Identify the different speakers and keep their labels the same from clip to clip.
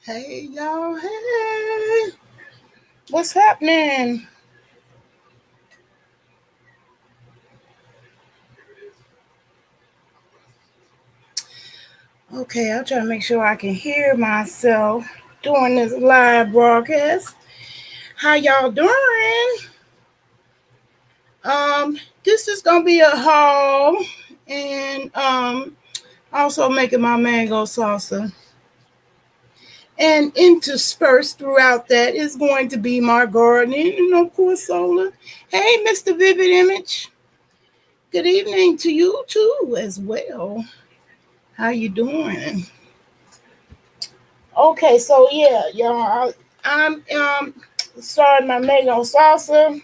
Speaker 1: Hey y'all, hey, what's happening? Okay, I'll try to make sure I can hear myself during this live broadcast. How y'all doing? This is gonna be a haul and also making my mango salsa. And interspersed throughout that is going to be my gardening and of course solar. Hey, Mr. Vivid Image. Good evening to you too as well. How you doing? Okay, so yeah, y'all, I'm starting my mango salsa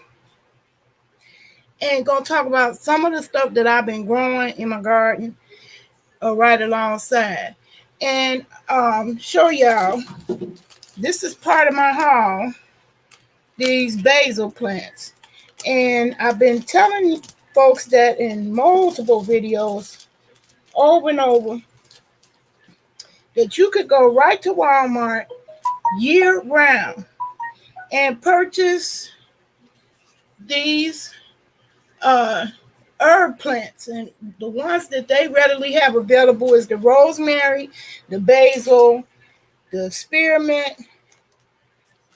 Speaker 1: and gonna talk about some of the stuff that I've been growing in my garden right alongside, and show y'all. This is part of my haul. These basil plants, and I've been telling folks that in multiple videos over and over that you could go right to Walmart year round and purchase these uh, herb plants, and the ones that they readily have available is the rosemary, the basil, the spearmint,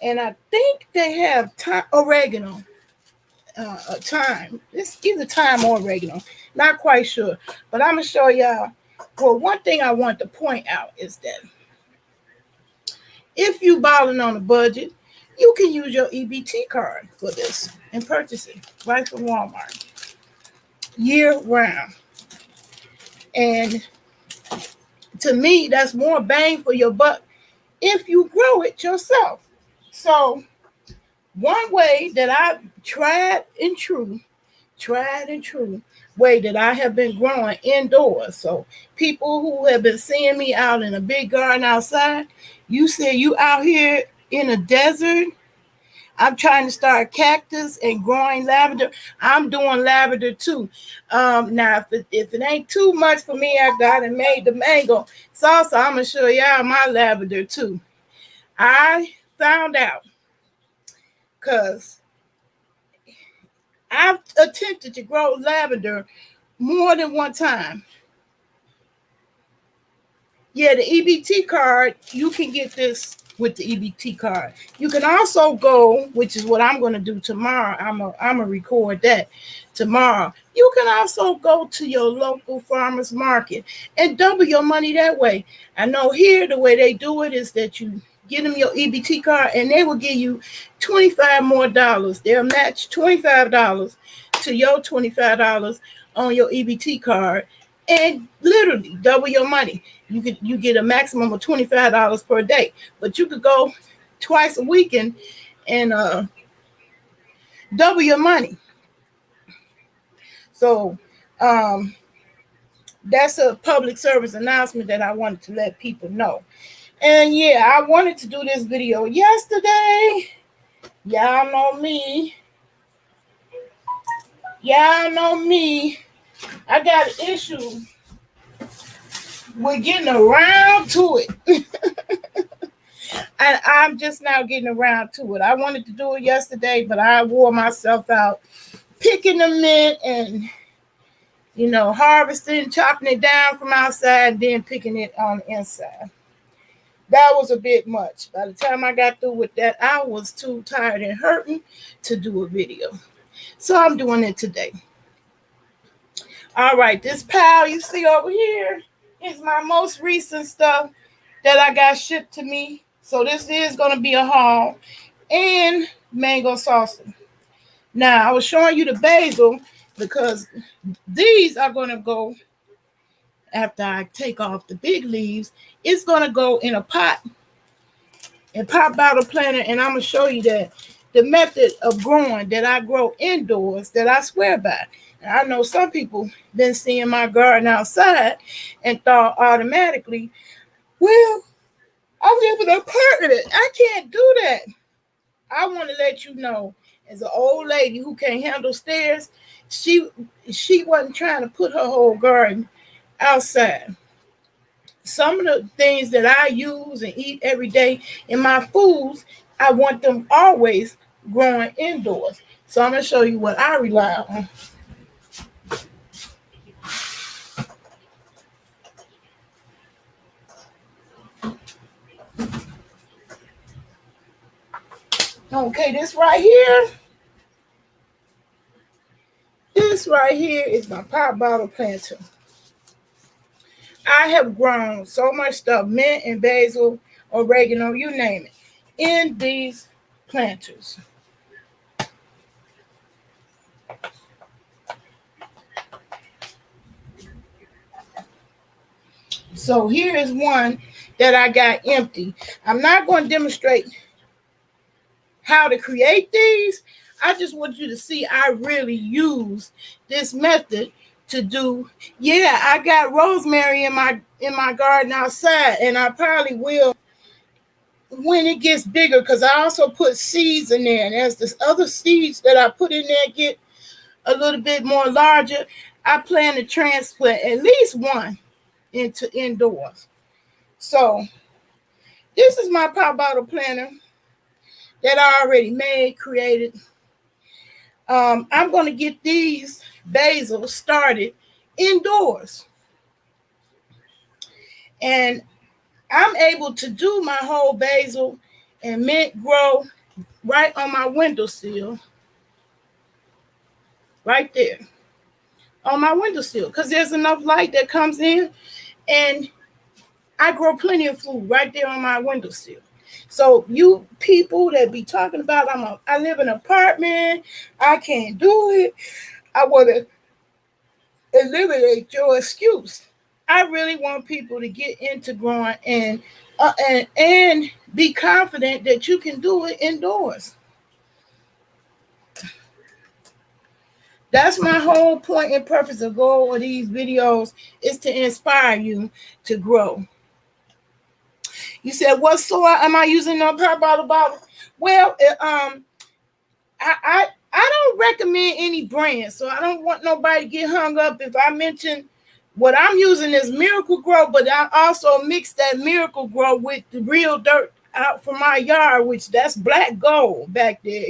Speaker 1: and I think they have oregano. Thyme. It's either thyme or oregano. Not quite sure, but I'm gonna show y'all. Well, one thing I want to point out is that if you balling on a budget, you can use your EBT card for this and purchase it right from Walmart year round. And to me, that's more bang for your buck if you grow it yourself. So, one way that I tried and true way that I have been growing indoors. So, people who have been seeing me out in a big garden outside, you say you out here in a desert. I'm trying to start cactus and growing lavender. I'm doing lavender too. Now, if it ain't too much for me, I got and made the mango salsa. I'm gonna show y'all my lavender too. I found out because I've attempted to grow lavender more than one time. Yeah, the EBT card, you can get this with the EBT card. You can also go, which is what I'm going to do tomorrow. I'm going to record that tomorrow. You can also go to your local farmer's market and double your money that way. I know here the way they do it is that you get them your EBT card and they will give you $25 more. They'll match $25 to your $25 on your EBT card and literally double your money. You get a maximum of $25 per day, but you could go twice a week and double your money. So that's a public service announcement that I wanted to let people know. And yeah, I wanted to do this video yesterday. Y'all know me. Y'all know me. I got an issue with getting around to it. And I'm just now getting around to it. I wanted to do it yesterday, but I wore myself out picking the mint and, harvesting, chopping it down from outside, and then picking it on the inside. That was a bit much. By the time I got through with that, I was too tired and hurting to do a video. So I'm doing it today. All right, this pile you see over here is my most recent stuff that I got shipped to me. So this is going to be a haul and mango salsa. Now, I was showing you the basil because these are going to go after I take off the big leaves. It's going to go in a pot and pop bottle planter, and I'm going to show you that the method of growing that I grow indoors that I swear by. And I know some people been seeing my garden outside and thought automatically, well, I live in an apartment. I can't do that. I want to let you know, as an old lady who can't handle stairs, she wasn't trying to put her whole garden outside. some of the things that I use and eat every day in my foods, I want them always growing indoors. So I'm going to show you what I rely on. Okay, this right here is my pop bottle planter. I have grown so much stuff, mint and basil, oregano, you name it, in these planters. So here is one that I got empty. I'm not going to demonstrate how to create these. I just want you to see I really use this method to do. Yeah, I got rosemary in my garden outside, and I probably will when it gets bigger, because I also put seeds in there, and as the other seeds that I put in there get a little bit more larger, I plan to transplant at least one into indoors. So this is my pop bottle planter that I already made, created. I'm going to get these basil started indoors. And I'm able to do my whole basil and mint grow right on my windowsill. Right there. On my windowsill. Because there's enough light that comes in. And I grow plenty of food right there on my windowsill. So you people that be talking about I live in an apartment, I can't do it, I want to eliminate your excuse. I really want people to get into growing and be confident that you can do it indoors. That's my whole point and purpose of goal of these videos, is to inspire you to grow. You said, what soil am I using on pop bottle? Well, I don't recommend any brand, so I don't want nobody to get hung up if I mention what I'm using is Miracle Grow, but I also mix that Miracle Grow with the real dirt out from my yard, which that's black gold back there.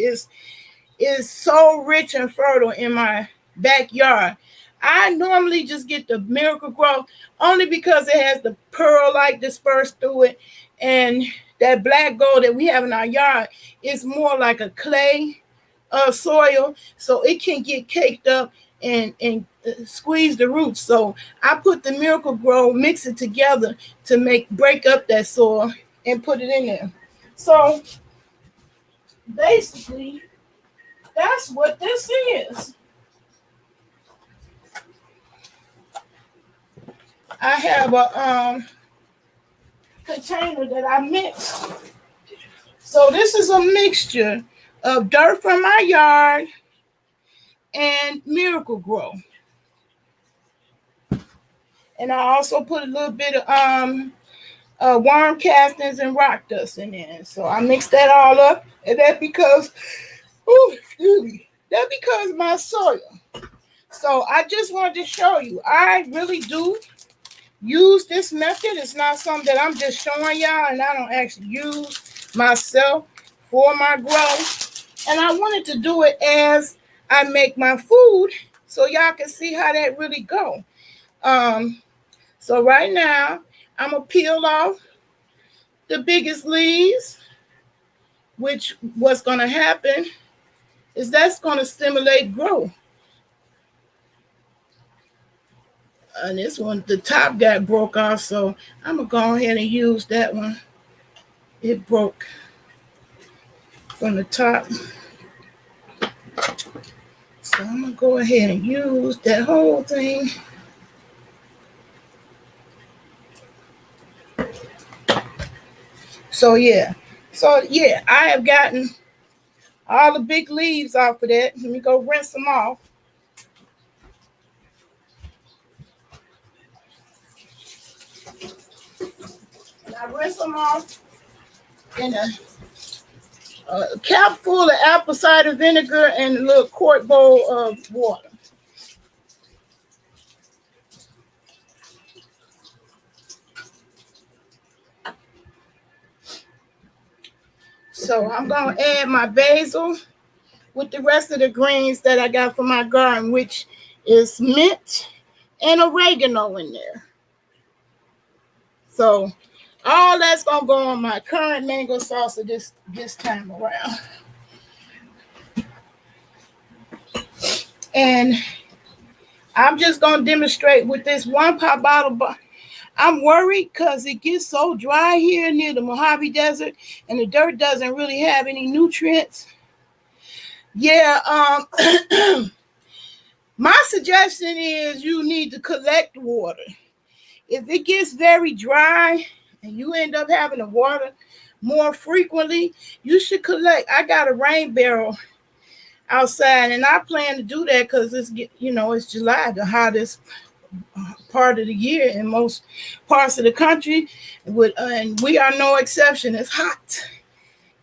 Speaker 1: Is so rich and fertile in my backyard. I normally just get the Miracle Grow only because it has the perlite dispersed through it, and that black gold that we have in our yard is more like a clay soil, so it can get caked up and squeeze the roots. So I put the Miracle Grow, mix it together to break up that soil and put it in there. So basically, that's what this is. I have a container that I mixed. So this is a mixture of dirt from my yard and Miracle Grow. And I also put a little bit of worm castings and rock dust in there. So I mixed that all up, and that's because my soil. So I just wanted to show you, I really do use this method. It's not something that I'm just showing y'all, and I don't actually use myself for my growth. And I wanted to do it as I make my food, so y'all can see how that really go. So right now, I'm going to peel off the biggest leaves, which what's going to happen is that's going to stimulate growth. And this one, the top got broke off, so I'm going to go ahead and use that one. It broke from the top. So I'm going to go ahead and use that whole thing. So yeah, I have gotten all the big leaves off of that. Let me go rinse them off. And I rinse them off in a cap full of apple cider vinegar and a little quart bowl of water. So I'm going to add my basil with the rest of the greens that I got from my garden, which is mint and oregano in there. So all that's going to go on my current mango salsa this time around. And I'm just going to demonstrate with this 1 pop bottle. I'm worried because it gets so dry here near the Mojave Desert, and the dirt doesn't really have any nutrients. Yeah, my suggestion is you need to collect water. If it gets very dry and you end up having to water more frequently, you should collect. I got a rain barrel outside, and I plan to do that because it's July, the hottest part of the year in most parts of the country, and we are no exception. It's hot.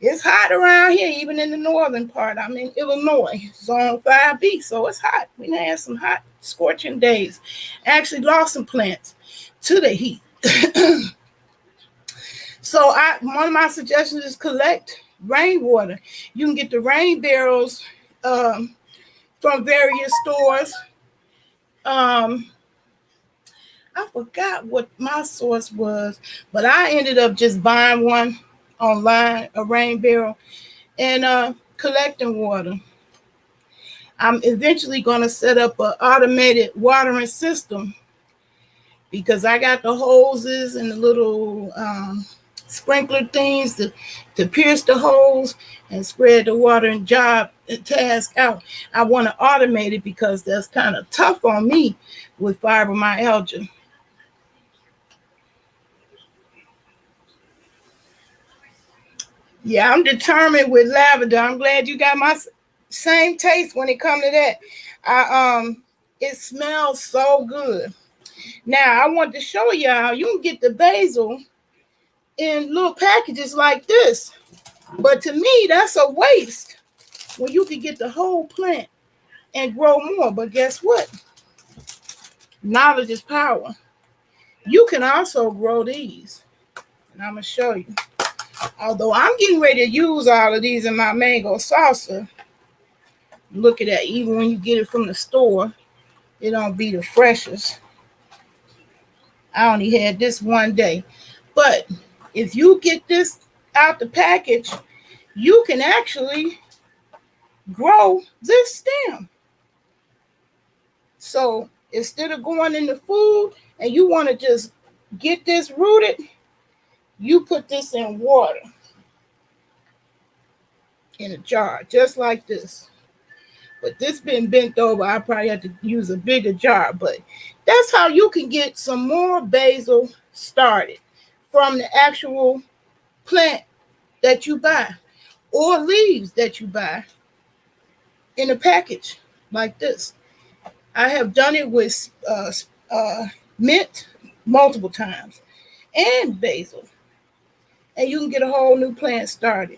Speaker 1: It's hot around here, even in the northern part. I'm in Illinois, zone 5B, so it's hot. We had some hot, scorching days. Actually lost some plants to the heat. So one of my suggestions is collect rainwater. You can get the rain barrels from various stores. I forgot what my source was, but I ended up just buying one online, a rain barrel, and collecting water. I'm eventually going to set up an automated watering system because I got the hoses and the little sprinkler things to pierce the holes and spread the water and task out. I want to automate it because that's kind of tough on me with fibromyalgia. Yeah, I'm determined with lavender. I'm glad you got my same taste when it comes to that. It smells so good. Now I want to show y'all you can get the basil in little packages like this, but to me that's a waste when you can get the whole plant and grow more. But guess what? Knowledge is power. You can also grow these, and I'm gonna show you. Although I'm getting ready to use all of these in my mango salsa. Look at that. Even when you get it from the store, it don't be the freshest. I only had this one day. But if you get this out the package, you can actually grow this stem. So instead of going in the food and you want to just get this rooted, you put this in water in a jar, just like this. But this been bent over. I probably have to use a bigger jar. But that's how you can get some more basil started from the actual plant that you buy or leaves that you buy in a package like this. I have done it with mint multiple times and basil. And you can get a whole new plant started.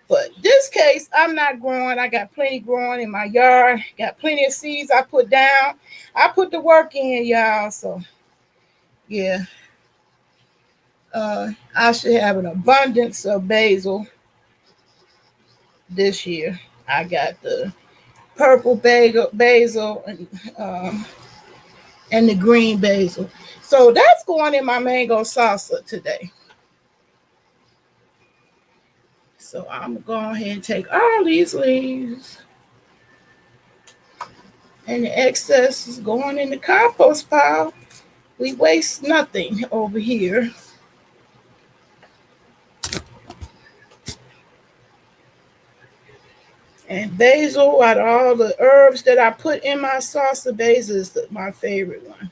Speaker 1: But this case, I'm not growing. I got plenty growing in my yard. Got plenty of seeds I put down. I put the work in, y'all. So, yeah. I should have an abundance of basil this year. I got the purple basil and the green basil. So that's going in my mango salsa today. So I'm going to go ahead and take all these leaves. And the excess is going in the compost pile. We waste nothing over here. And basil, out of all the herbs that I put in my salsa, basil is my favorite one.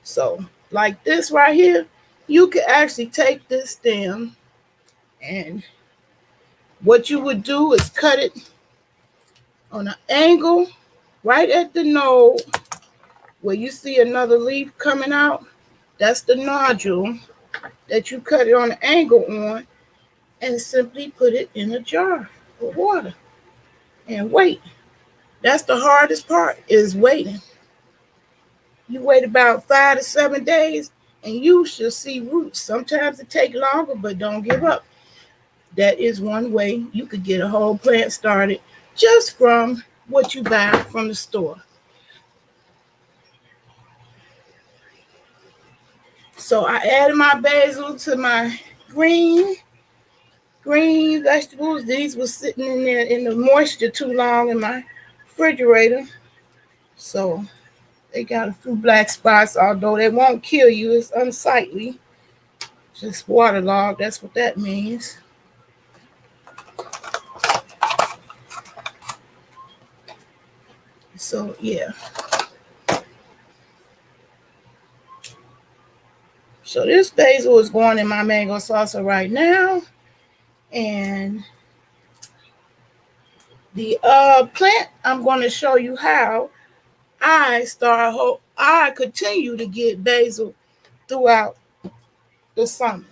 Speaker 1: So, like this right here, you could actually take this stem, and what you would do is cut it on an angle right at the node where you see another leaf coming out. That's the nodule that you cut it on an angle on, and simply put it in a jar with water and wait. That's the hardest part, is waiting. You wait about 5 to 7 days and you should see roots. Sometimes it takes longer, but don't give up. That is one way you could get a whole plant started just from what you buy from the store. So I added my basil to my green vegetables. These were sitting in there in the moisture too long in my refrigerator. So they got a few black spots, although they won't kill you. It's unsightly. Just waterlogged. That's what that means. So yeah. So this basil is going in my mango salsa right now. And the plant, I'm going to show you how I continue to get basil throughout the summer.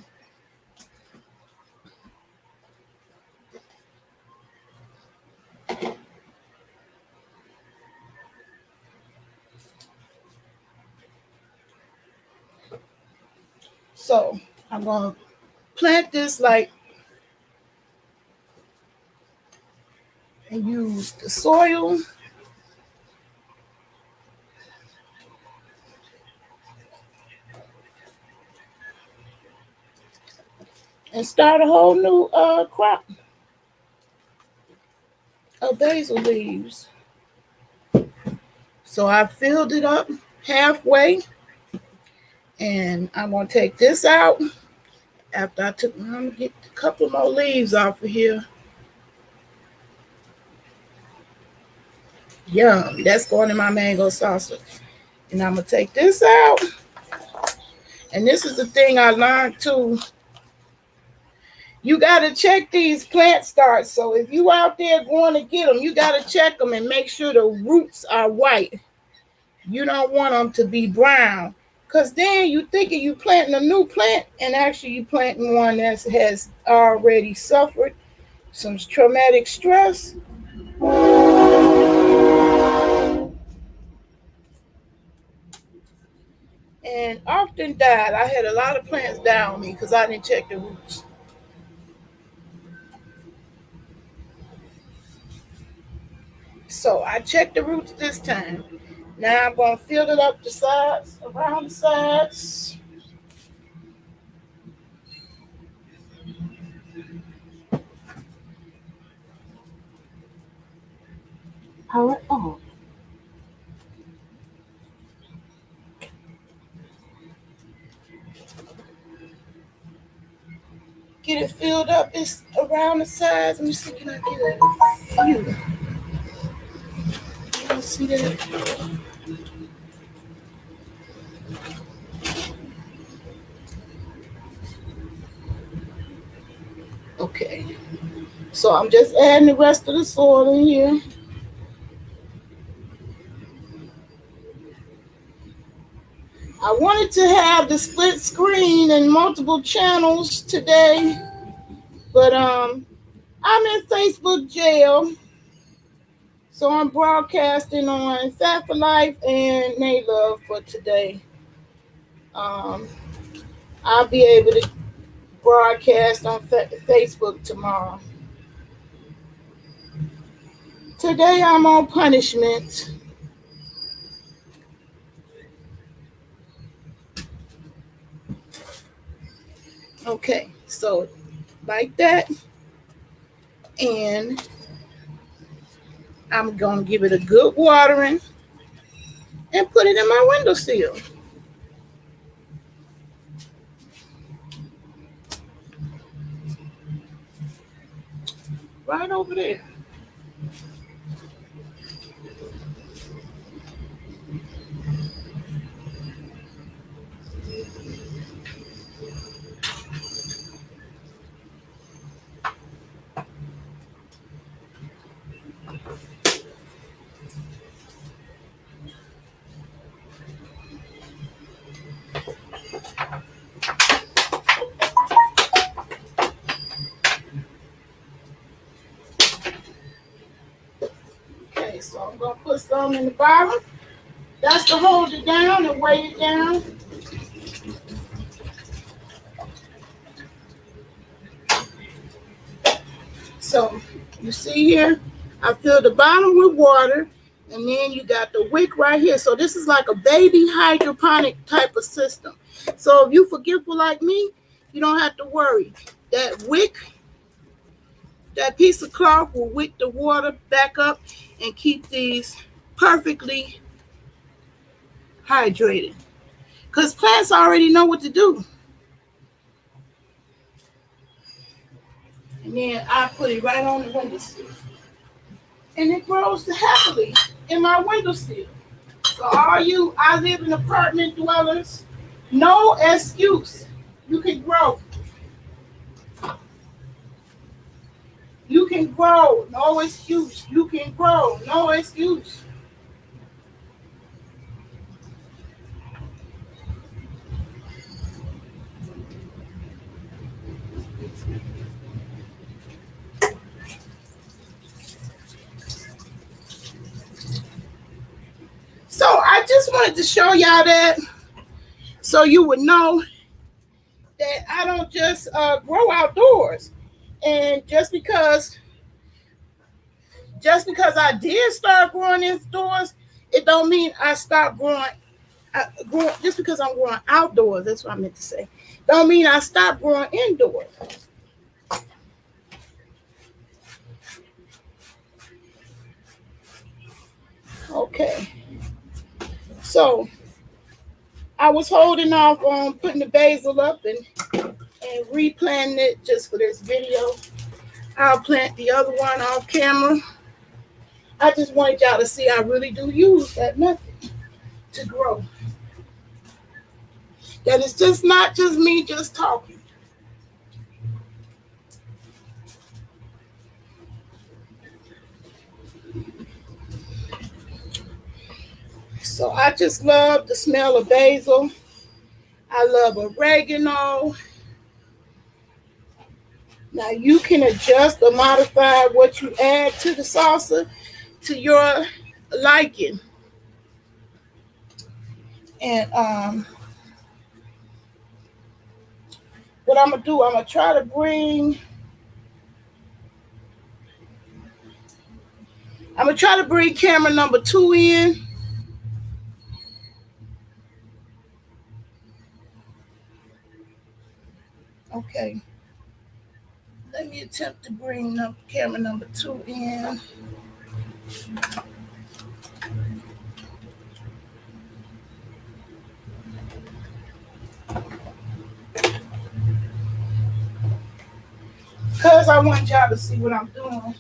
Speaker 1: So I'm going to plant this and use the soil. And start a whole new crop of basil leaves. So I filled it up halfway, and I'm gonna take this out. I'm gonna get a couple more leaves off of here. Yum, that's going in my mango salsa. And I'm gonna take this out. And this is the thing I learned too. You gotta check these plant starts. So if you out there going to get them, you gotta check them and make sure the roots are white. You don't want them to be brown, because then you thinking you planting a new plant, and actually you planting one that has already suffered some traumatic stress. And often died. I had a lot of plants die on me because I didn't check the roots. So I checked the roots this time. Now I'm going to fill it up the sides, around the sides. Power on. Get it filled up. It's around the sides. Let me see, can I get a few? You see that? Okay. So I'm just adding the rest of the soil in here. I wanted to have the split screen and multiple channels today, but I'm in Facebook jail. So I'm broadcasting on Fat for Life and Nay Love for today. I'll be able to broadcast on Facebook tomorrow. Today I'm on punishment. Okay, so like that. And I'm going to give it a good watering and put it in my windowsill. Right over there. Okay, so I'm going to put some in the bottom. That's to hold it down and weigh it down. So you see here, I fill the bottom with water, and then you got the wick right here. So this is like a baby hydroponic type of system. So if you forgetful like me, you don't have to worry. That wick, that piece of cloth will wick the water back up and keep these perfectly hydrated. Because plants already know what to do. And then I put it right on the windowsill. And it grows happily in my windowsill. So all you I live in apartment dwellers, no excuse. You can grow. You can grow. No excuse. You can grow. No excuse. So I just wanted to show y'all that so you would know that I don't just grow outdoors. And just because I did start growing indoors, it don't mean I stopped growing. Just because I'm growing outdoors, that's what I meant to say. Don't mean I stopped growing indoors. Okay. So I was holding off on putting the basil up and replanting it just for this video. I'll plant the other one off camera. I just wanted y'all to see I really do use that method to grow. That it's just not just me just talking. So I just love the smell of basil. I love oregano. Now you can adjust or modify what you add to the salsa to your liking. And what I'm gonna do, I'm gonna try to bring camera number 2 in. Okay. Let me attempt to bring camera number 2 in. Because I want y'all to see what I'm doing.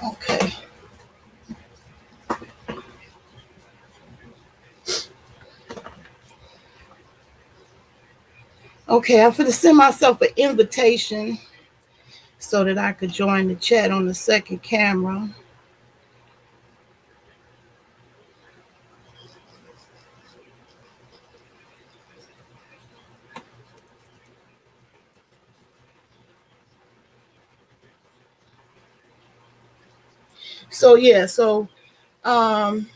Speaker 1: Okay. Okay, I'm going to send myself an invitation so that I could join the chat on the second camera. So yeah, gonna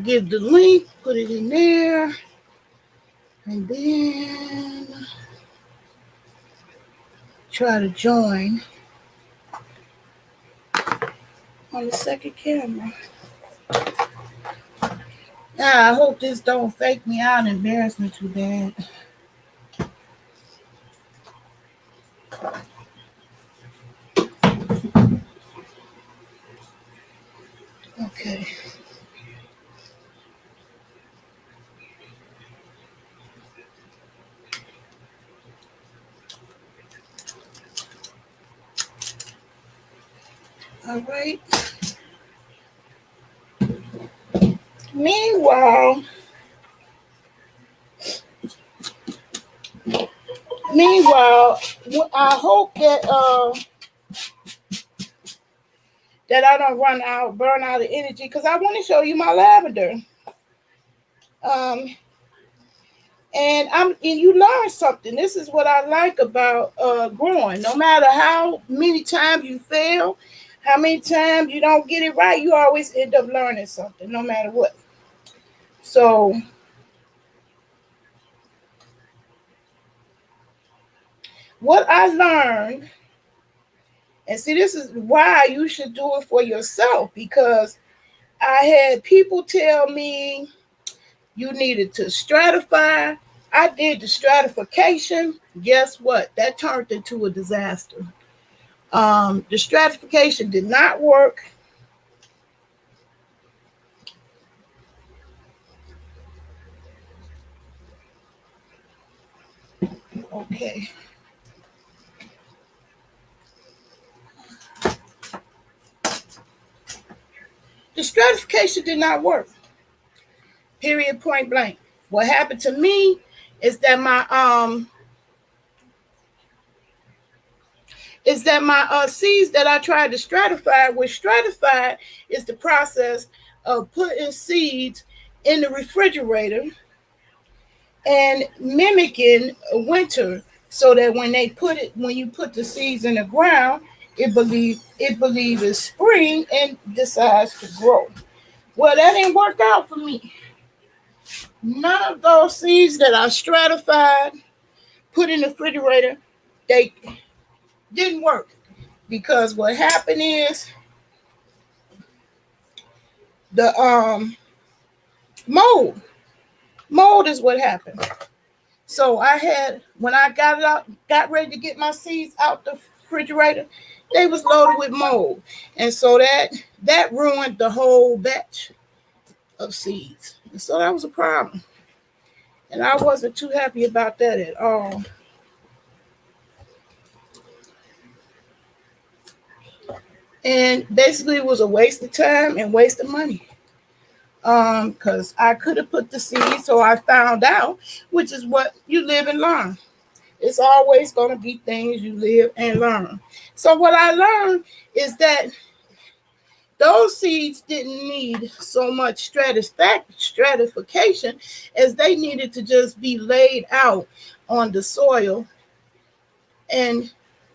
Speaker 1: give the link, put it in there, and then try to join on the second camera. Now I hope this don't fake me out and embarrass me too bad. Okay. All right. Meanwhile, I hope that I don't burn out of energy, because I want to show you my lavender. And you learn something. This is what I like about growing. No matter how many times you fail, How many times you don't get it right, you always end up learning something, no matter what. So what I learned, and see, this is why you should do it for yourself, because I had people tell me you needed to stratify. I did the stratification. Guess what? That turned into a disaster. The stratification did not work. Okay. The stratification did not work. Period, point blank. What happened to me is that my seeds that I tried to stratify, which stratified is the process of putting seeds in the refrigerator and mimicking a winter, so that when you put the seeds in the ground, it believes it's spring and decides to grow. Well, that didn't work out for me. None of those seeds that I stratified, put in the refrigerator, they didn't work, because what happened is the mold. Mold is what happened. So I had, when I got ready to get my seeds out the refrigerator, they was loaded with mold, and so that ruined the whole batch of seeds. And so that was a problem, and I wasn't too happy about that at all. And basically, it was a waste of time and waste of money. Because I could have put the seeds, so I found out, which is what you live and learn. It's always going to be things you live and learn. So what I learned is that those seeds didn't need so much stratification as they needed to just be laid out on the soil and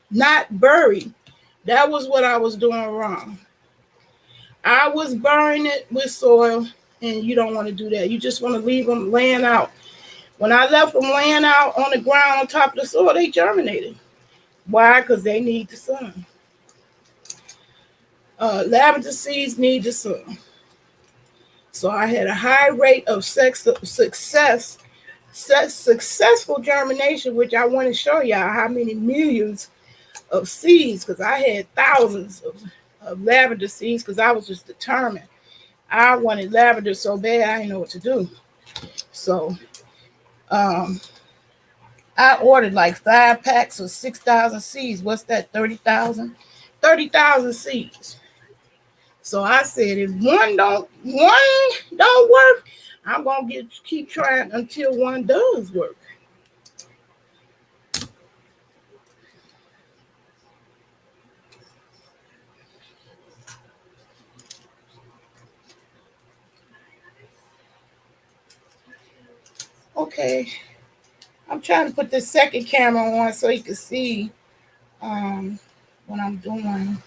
Speaker 1: not buried. That was what I was doing wrong. I was burying it with soil, and you don't want to do that. You just want to leave them laying out. When I left them laying out on the ground on top of the soil, they germinated. Why? Because they need the sun. Lavender seeds need the sun. So I had a high rate of successful germination, which I want to show y'all how many millions of seeds, because I had thousands of lavender seeds, because I was just determined. I wanted lavender so bad I didn't know what to do. So I ordered like 5 packs of 6,000 seeds. What's that? 30,000? 30,000 seeds. So I said, if one don't work, I'm gonna keep trying until one does work. Okay, I'm trying to put the second camera on so you can see what I'm doing.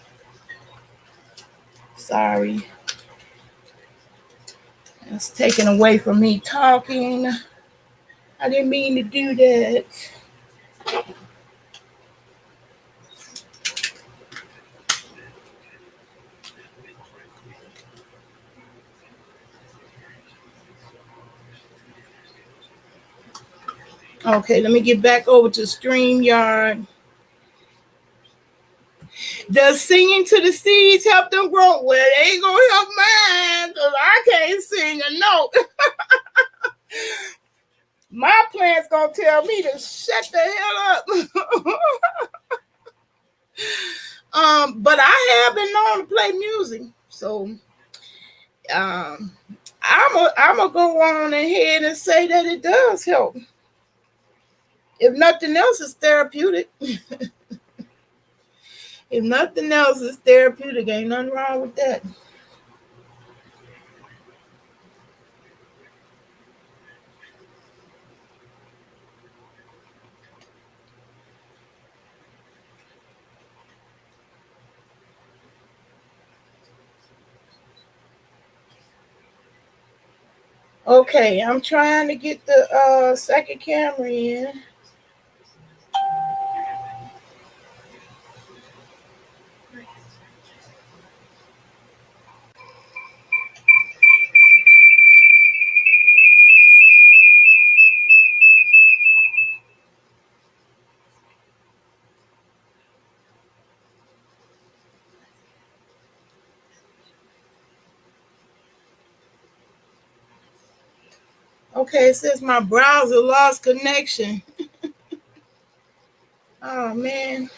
Speaker 1: Sorry, it's taken away from me talking. I didn't mean to do that. Okay, let me get back over to StreamYard. Does singing to the seeds help them grow? Well, they ain't gonna help mine, because I can't sing a note. My plant's gonna tell me to shut the hell up. But I have been known to play music, so um, I'm gonna go on ahead and say that it does help. If nothing else, it's therapeutic. If nothing else, it's therapeutic. Ain't nothing wrong with that. Okay, I'm trying to get the second camera in. Okay, it says my browser lost connection. Oh man.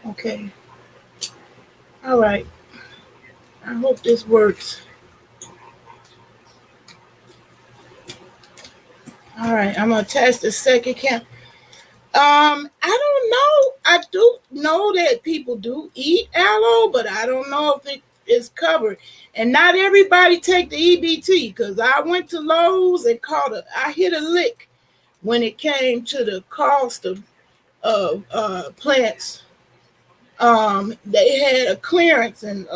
Speaker 1: Okay. All right. I hope this works. All right, I'm gonna test the second camera. I don't know. I do know that people do eat aloe, but I don't know if it is covered. And not everybody take the EBT because I went to Lowe's and I hit a lick when it came to the cost of plants. They had a clearance and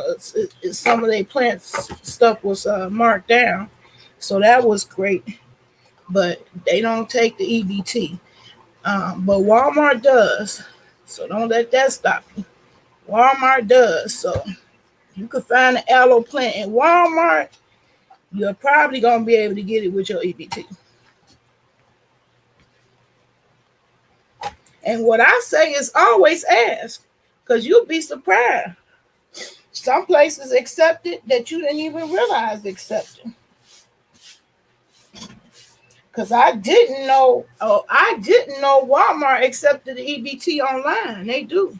Speaker 1: some of their plants stuff was marked down, so that was great. But they don't take the EBT. But Walmart does. So don't let that stop you. Walmart does. So you can find an aloe plant in Walmart. You're probably going to be able to get it with your EBT. And what I say is always ask because you'll be surprised. Some places accept it that you didn't even realize accepted. Because I didn't know Walmart accepted the EBT online. They do.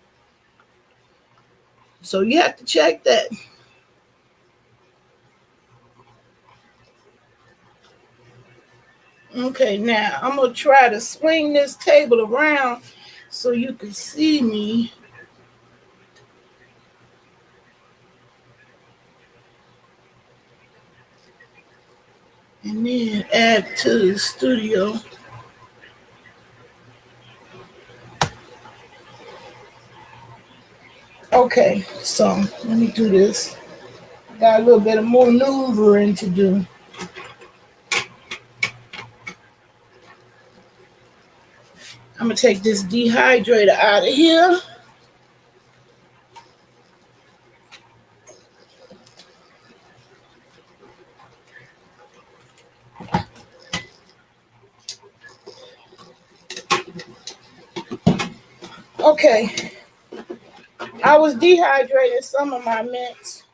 Speaker 1: So you have to check that. Okay, now I'm going to try to swing this table around so you can see me. And then add to the studio. Okay, so let me do this. Got a little bit of more maneuvering to do. I'm going to take this dehydrator out of here. Okay, I was dehydrating some of my mints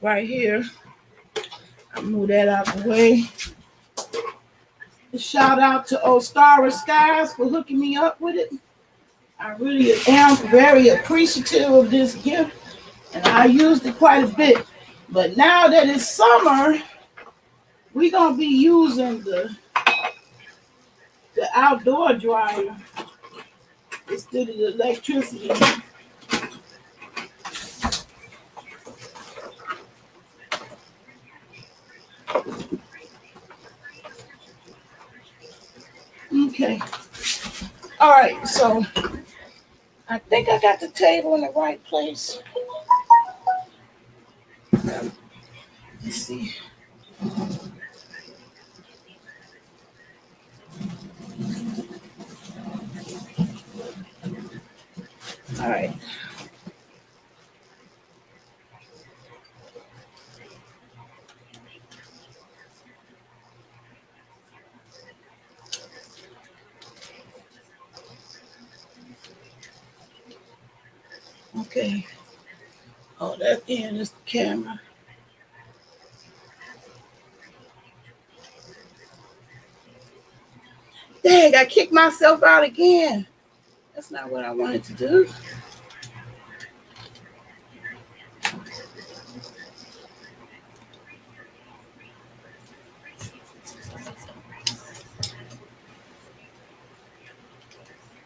Speaker 1: right here. I'll move that out the way. Shout out to Ostara Skies for hooking me up with it. I really am very appreciative of this gift, and I used it quite a bit. But now that it's summer, we're gonna be using the outdoor dryer instead of the electricity. Okay. All right. So I think I got the table in the right place. Let's see. All right. Okay. Oh, that end is the camera. Dang, I kicked myself out again. That's not what I wanted to do.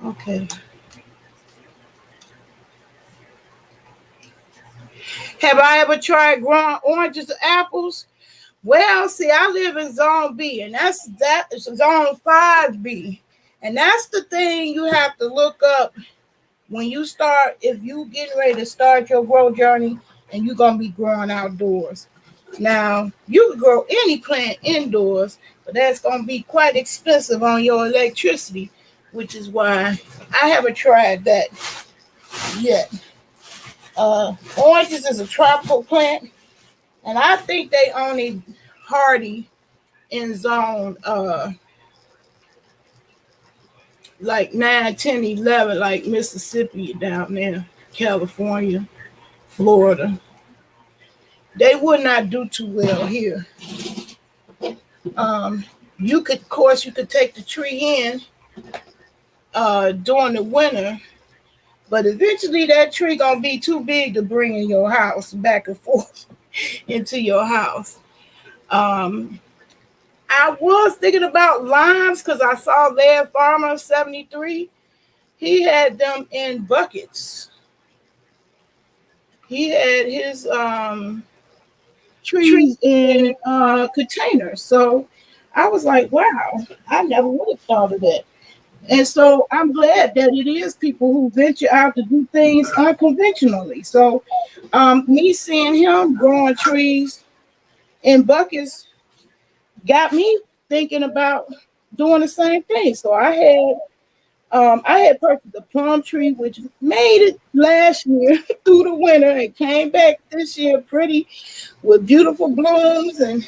Speaker 1: Okay. Have I ever tried growing oranges or apples? Well, see, I live in Zone B, and that's Zone 5B. And that's the thing you have to look up when you start, if you getting ready to start your grow journey and you're gonna be growing outdoors. Now, you can grow any plant indoors, but that's gonna be quite expensive on your electricity, which is why I haven't tried that yet. Oranges is a tropical plant, and I think they only hardy in zone like 9, 10, 11, like Mississippi down there, California, Florida. They would not do too well here. You could, of course, you could take the tree in during the winter, but eventually that tree gonna be too big to bring in your house back and forth into your house. I was thinking about limes because I saw Led Farmer 73. He had them in buckets. He had his trees in containers. So I was like, wow, I never would have thought of that. And so I'm glad that it is people who venture out to do things unconventionally. So me seeing him growing trees in buckets got me thinking about doing the same thing. So I had purchased a plum tree, which made it last year through the winter and came back this year pretty with beautiful blooms. And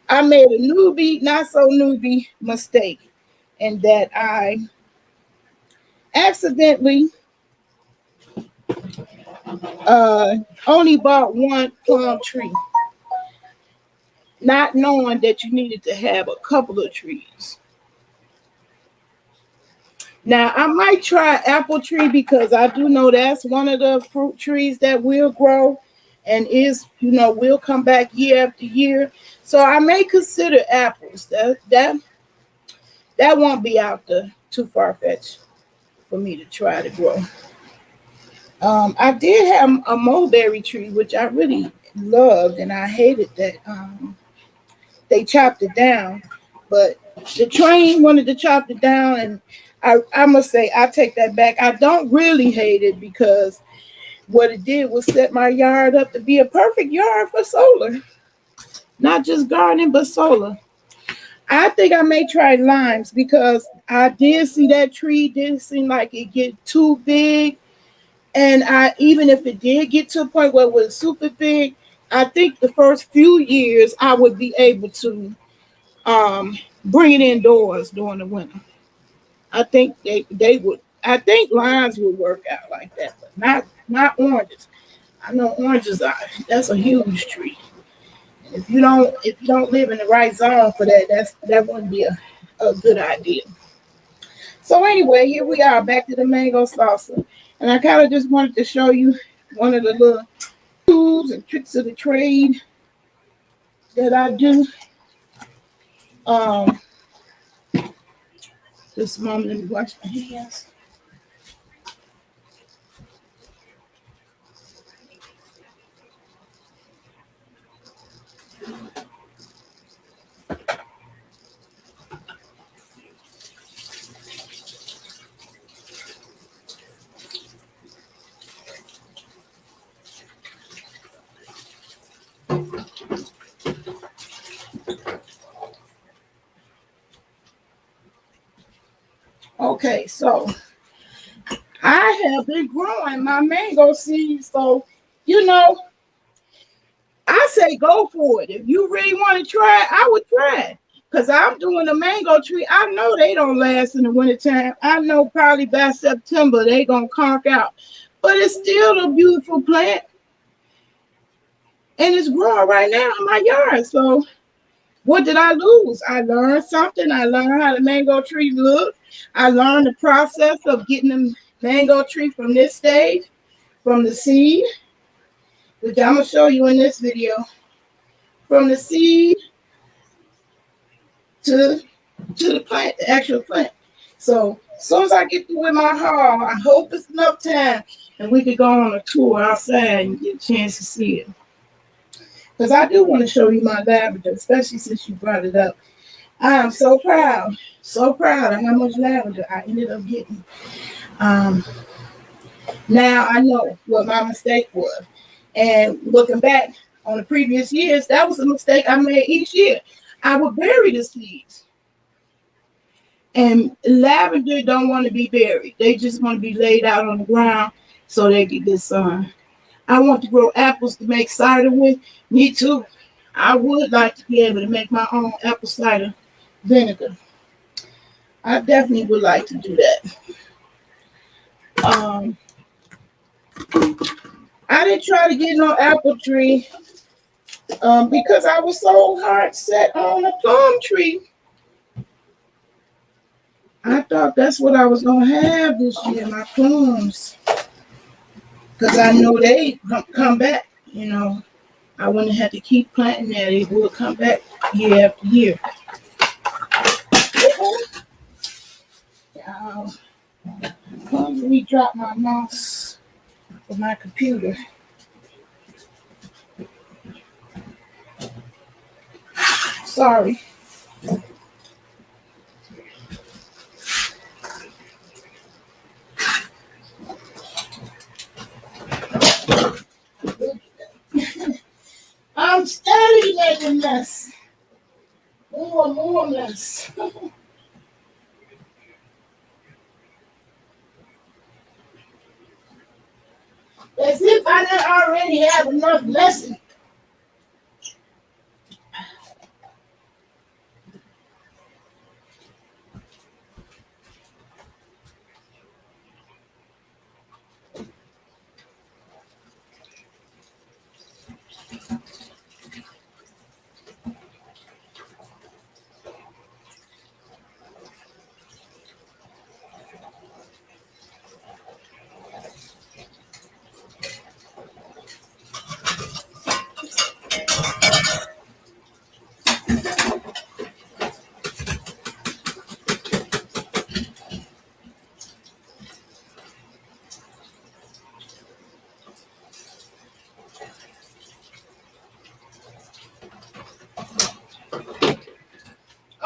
Speaker 1: I made a newbie, not so newbie mistake in that I accidentally only bought one plum tree, not knowing that you needed to have a couple of trees. Now I might try apple tree because I do know that's one of the fruit trees that will grow and is, will come back year after year. So I may consider apples. That won't be out there too far fetched for me to try to grow. I did have a mulberry tree, which I really loved, and I hated that they chopped it down. But the train wanted to chop it down, and I must say, I take that back. I don't really hate it because what it did was set my yard up to be a perfect yard for solar, not just gardening, but solar. I think I may try limes because I did see that tree didn't seem like it get too big. And I, even if it did get to a point where it was super big, I think the first few years I would be able to bring it indoors during the winter. I think they would. I think limes would work out like that, but not oranges. I know oranges are, that's a huge tree. And if you don't live in the right zone for that wouldn't be a good idea. So anyway, here we are back to the mango salsa. And I kind of just wanted to show you one of the little tools and tricks of the trade that I do. Um, this moment, let me wash my hands. Okay, so I have been growing my mango seeds. So, you know, I say go for it. If you really want to try it, I would try it. Because I'm doing a mango tree. I know they don't last in the wintertime. I know probably by September they going to conk out. But it's still a beautiful plant. And it's growing right now in my yard. So what did I lose? I learned something. I learned how the mango tree look. I learned the process of getting the mango tree from this stage, from the seed, which I'm going to show you in this video. From the seed to the plant, the actual plant. So As soon as I get through with my haul, I hope it's enough time and we could go on a tour outside and get a chance to see it. Because I do want to show you my lavender, especially since you brought it up. I am so proud of how much lavender I ended up getting. Um, Now I know what my mistake was. And looking back on the previous years, that was a mistake I made each year. I would bury the seeds. And lavender don't want to be buried. They just want to be laid out on the ground so they get good sun. I want to grow apples to make cider with. Me too. I would like to be able to make my own apple cider vinegar. I definitely would like to do that. Um, I didn't try to get no apple tree because I was so hard set on a plum tree. I thought that's what I was gonna have this year, my plums, because I know they come back. You know, I wouldn't have to keep planting that; they would come back year after year. Let me drop my mouse for my computer. Sorry. I'm steady making mess. More mess. As if I didn't already have enough lesson.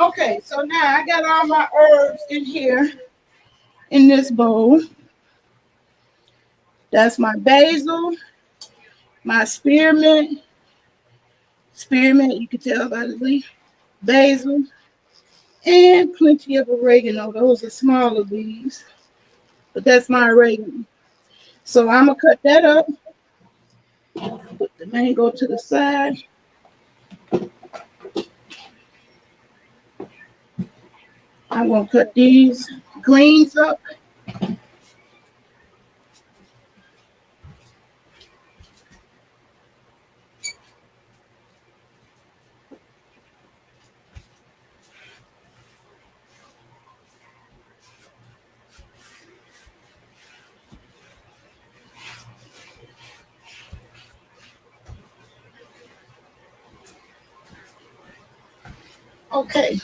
Speaker 1: Okay, so now I got all my herbs in here in this bowl. That's my basil, my spearmint, you can tell by the leaf, basil, and plenty of oregano. Those are smaller leaves, but that's my oregano. So I'm gonna cut that up, put the mango to the side. I'm gonna cut these greens up. Okay,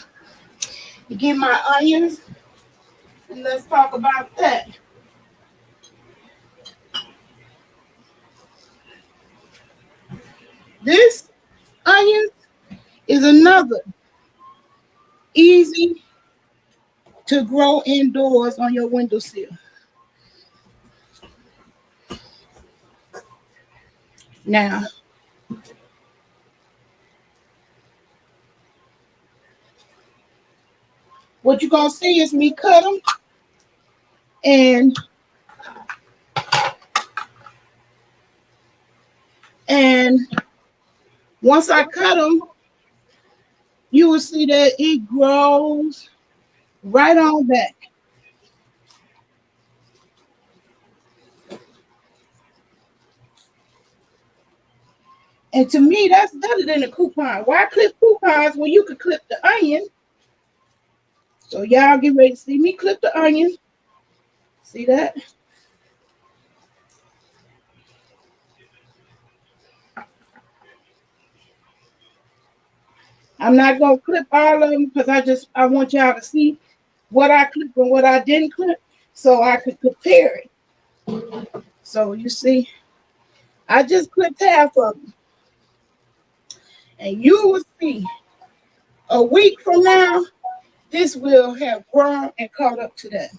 Speaker 1: you get my onions, and let's talk about that. This onion is another easy to grow indoors on your windowsill. Now, what you're gonna see is me cut them, and and once I cut them, you will see that it grows right on back. And to me, that's better than a coupon. Why clip coupons when you could clip the onion? So y'all get ready to see me clip the onion. See that? I'm not gonna clip all of them because I want y'all to see. what I clipped and what I didn't clip so I could compare it. So you see, I just clipped half of them. And you will see a week from now, this will have grown and caught up to that.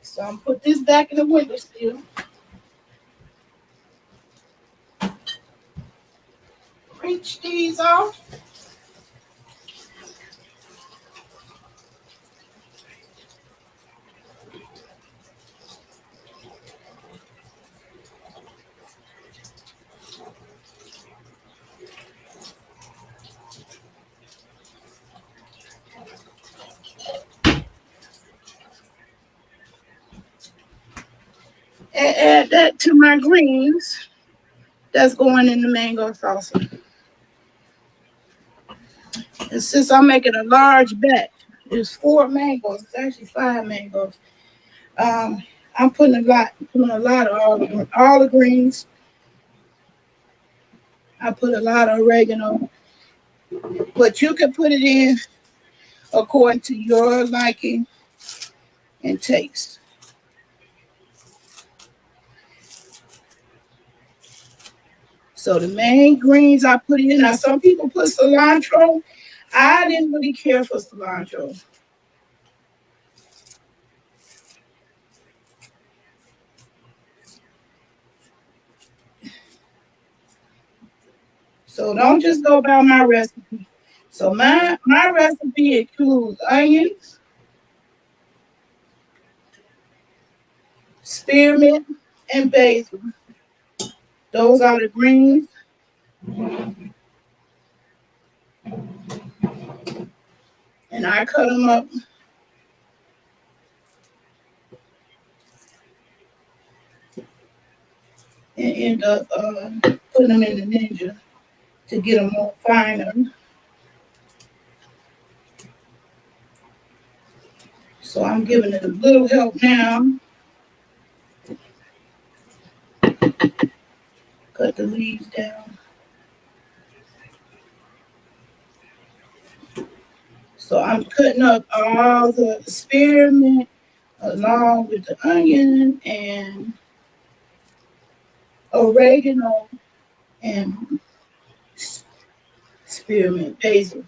Speaker 1: So I'm gonna put this back in the window sill. Wrench these off. And add that to my greens that's going in the mango salsa. And since I'm making a large batch, there's 4 mangoes. It's actually 5 mangoes. I'm putting a lot of all the greens. I put a lot of oregano, but you can put it in according to your liking and taste. So the main greens I put in. Now some people put cilantro. I didn't really care for cilantro. So don't just go by my recipe. So my recipe includes onions, spearmint, and basil. Those are the greens. And I cut them up and end up putting them in the ninja to get them more finer. So I'm giving it a little help now. Cut the leaves down. So I'm cutting up all the spearmint along with the onion and oregano and spearmint basil.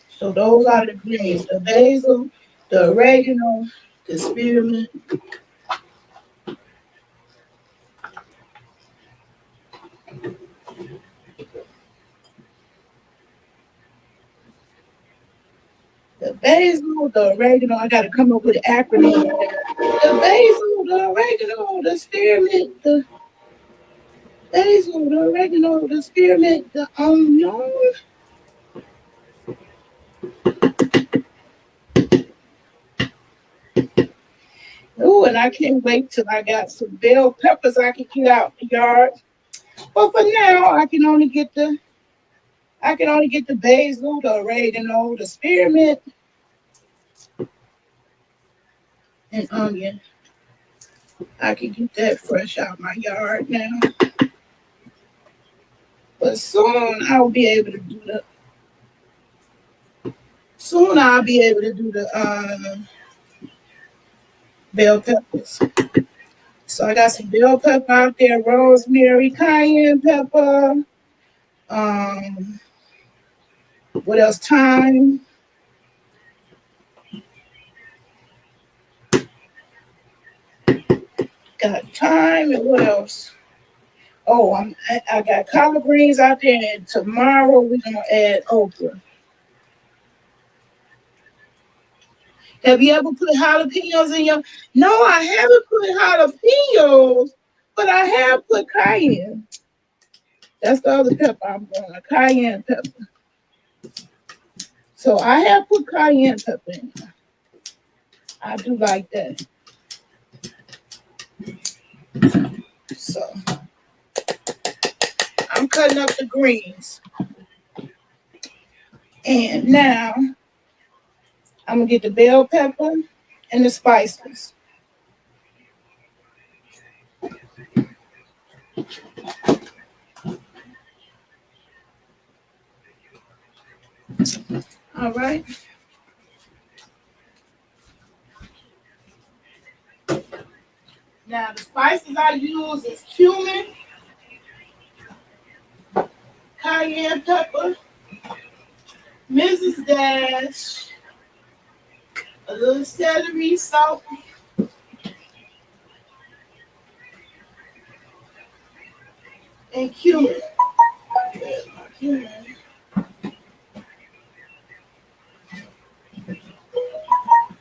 Speaker 1: So those are the greens: the basil, the oregano, the spearmint. The basil, the oregano, I got to come up with an acronym. The basil, the oregano, the spearmint, the basil, the oregano, the spearmint, the onion. Oh, and I can't wait till I got some bell peppers I can get out the yard. But for now, I can only get the basil, the oregano, the spearmint, and onion. I can get that fresh out my yard now. But soon I'll be able to do the bell peppers. So I got some bell pepper out there, rosemary, cayenne pepper. Um, what else? Thyme. Got thyme and what else? Oh, I got collard greens out there, and tomorrow we're gonna add okra. Have you ever put jalapenos in your? No, I haven't put jalapenos, but I have put cayenne. That's the other pepper I'm going, a cayenne pepper. So I have put cayenne pepper in. I do like that. So I'm cutting up the greens. And now I'm gonna get the bell pepper and the spices. All right. Now the spices I use is cumin, cayenne pepper, Mrs. Dash, a little celery, salt, and cumin. There's my cumin.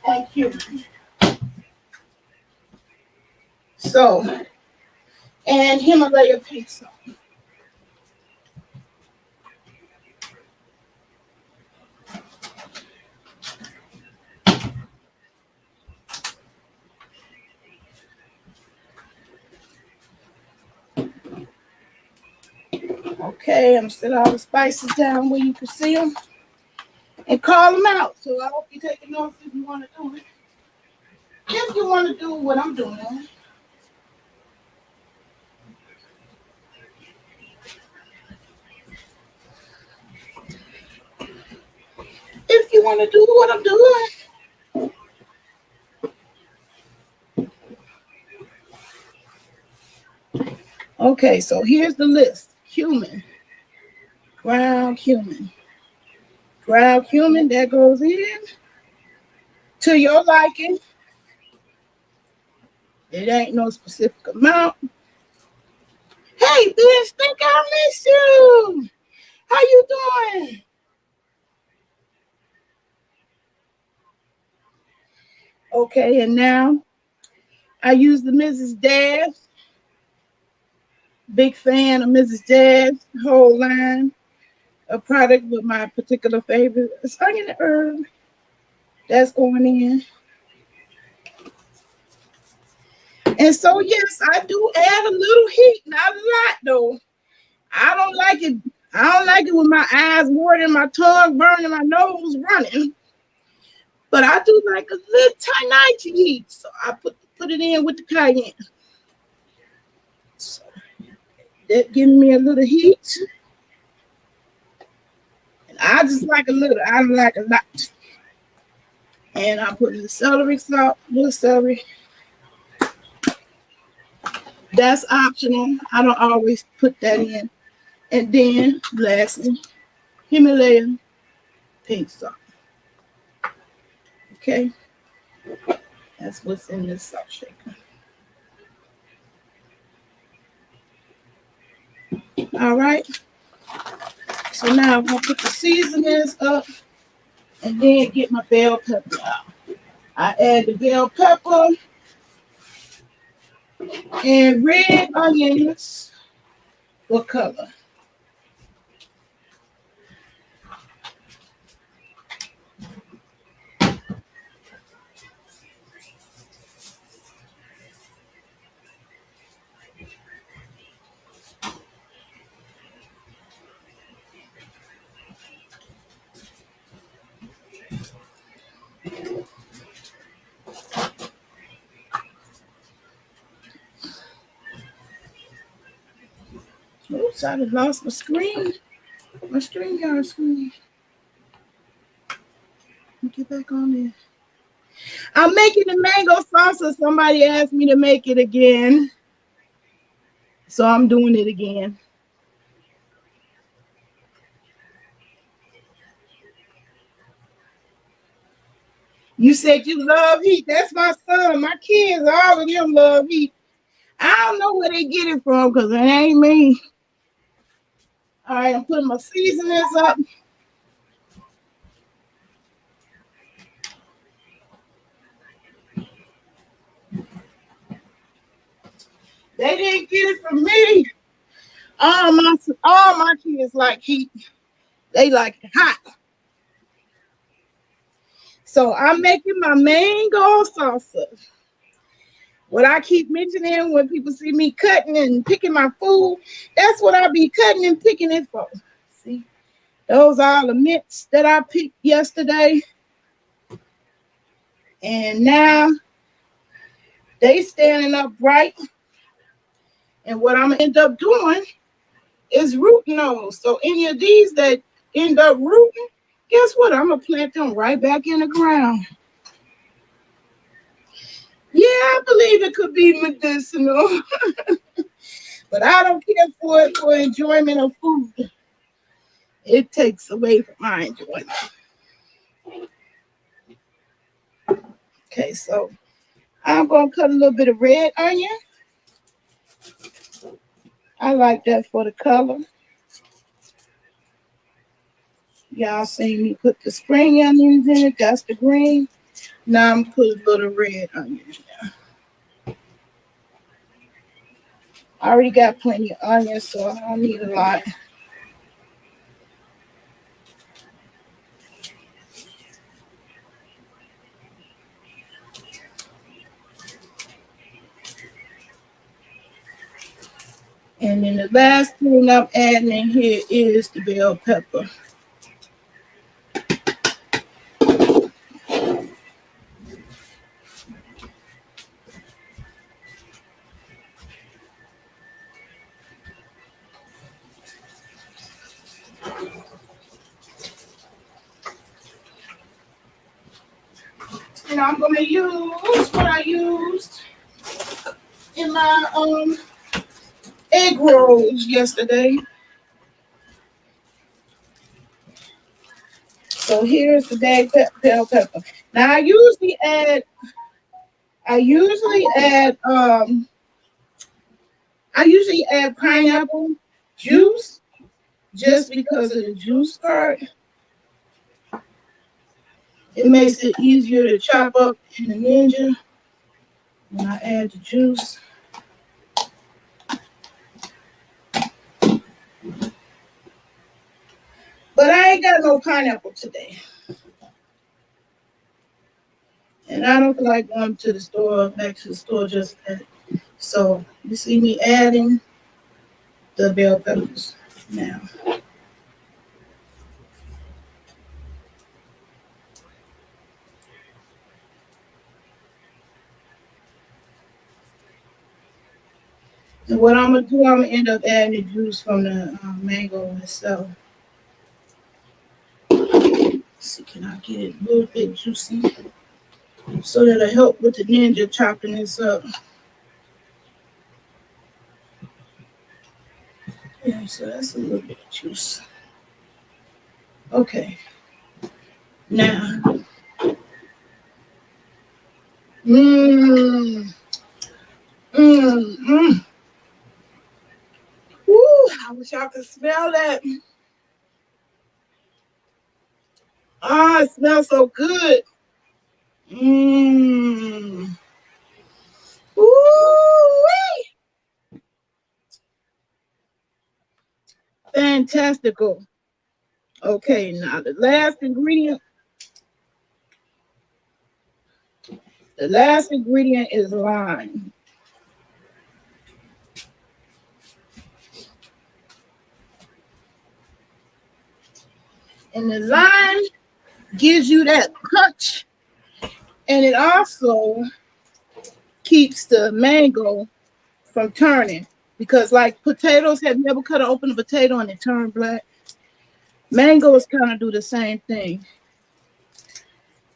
Speaker 1: And cumin. So, and Himalaya pink salt. Okay, I'm setting all the spices down where you can see them and call them out. So I hope you take notes if you want to do it. If you want to do what I'm doing, if you want to do what I'm doing. Okay, so here's the list. Cumin, ground cumin. Ground cumin, that goes in to your liking. It ain't no specific amount. Hey, bitch, think I miss you. How you doing? Okay, and now I use the Mrs. Dash. Big fan of Mrs. Dash, whole line. A product with my particular favorite is onion and herb. That's going in. And so, yes, I do add a little heat, not a lot though. I don't like it. I don't like it with my eyes watering, my tongue burning, my nose running. But I do like a little tiny heat. So I put it in with the cayenne. So that gives me a little heat. And I just like a little. I don't like a lot. And I put the celery salt, little celery. That's optional. I don't always put that in. And then, lastly, Himalayan pink salt. Okay, that's what's in this salt shaker. All right. So now I'm gonna put the seasonings up, and then get my bell pepper out. I add the bell pepper and red onions for color. Oops, I just lost my screen. My StreamYard screen. Let me get back on there. I'm making the mango salsa. Somebody asked me to make it again. So I'm doing it again. You said you love heat. That's my son. My kids, all of them love heat. I don't know where they get it from because it ain't me. All right, I'm putting my seasonings up. They didn't get it from me. All my kids like heat. They like it hot. So I'm making my mango salsa. What I keep mentioning when people see me cutting and picking my food, that's what I be cutting and picking it for. See, those are the mints that I picked yesterday. And now they standing up right. And what I'm gonna end up doing is rooting those. So any of these that end up rooting Guess what? I'm going to plant them right back in the ground. Yeah, I believe it could be medicinal. But I don't care for it for enjoyment of food. It takes away from my enjoyment. Okay, so I'm going to cut a little bit of red onion. I like that for the color. Y'all seen me put the spring onions in it. That's the green. Now I'm putting a little red onion in there. I already got plenty of onions, so I don't need a lot. And then the last thing I'm adding in here is the bell pepper. And I'm going to use what I used in my egg rolls yesterday. So here's the bell pepper. Now I usually add pineapple juice just because of the juice part. It makes it easier to chop up in the Ninja when I add the juice. But I ain't got no pineapple today. And I don't feel like going to the store, back to the store just yet. So you see me adding the bell peppers now. And what I'm going to do, I'm going to end up adding the juice from the mango itself. Let's see, can I get it a little bit juicy? So that'll help with the Ninja chopping this up. Yeah, so that's a little bit of juice. Okay. Now. Mmm. Mmm. Woo, I wish y'all could smell that. Ah, it smells so good. Mmm. Ooh-wee. Fantastical. Okay, now the last ingredient. The last ingredient is lime. And the lime gives you that punch. And it also keeps the mango from turning. Because like potatoes, have you ever cut open a potato and it turn black? Mangoes kind of do the same thing.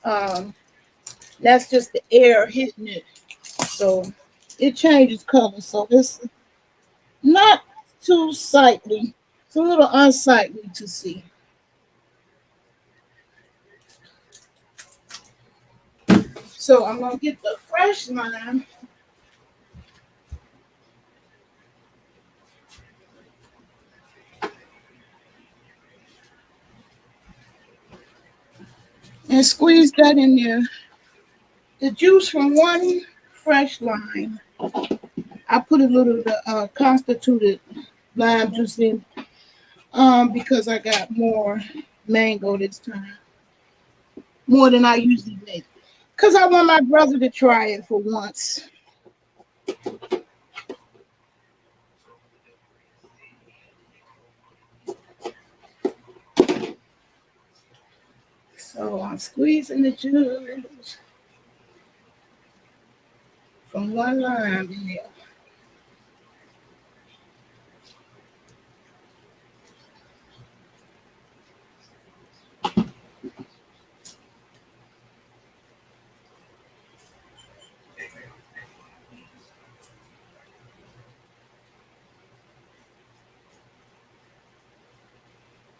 Speaker 1: That's just the air hitting it. So it changes color. So it's not too sightly. It's a little unsightly to see. So I'm going to get the fresh lime. And squeeze that in there. The juice from one fresh lime. I put a little of the constituted lime juice in because I got more mango this time. More than I usually make. Because I want my brother to try it for once. So I'm squeezing the juice from one lime in there.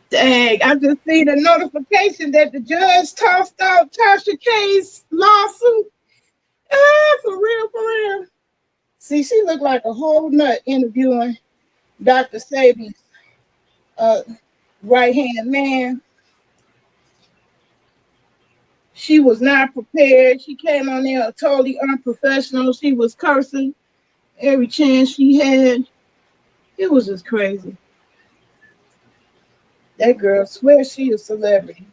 Speaker 1: Dang, I just seen a notification that the judge tossed out Tasha K's lawsuit. Ah, for real, for real. See, she looked like a whole nut interviewing Dr. Sabi's uh, right hand man. She was not prepared. She came on there totally unprofessional. She was cursing every chance she had. It was just crazy. That girl swears she a celebrity.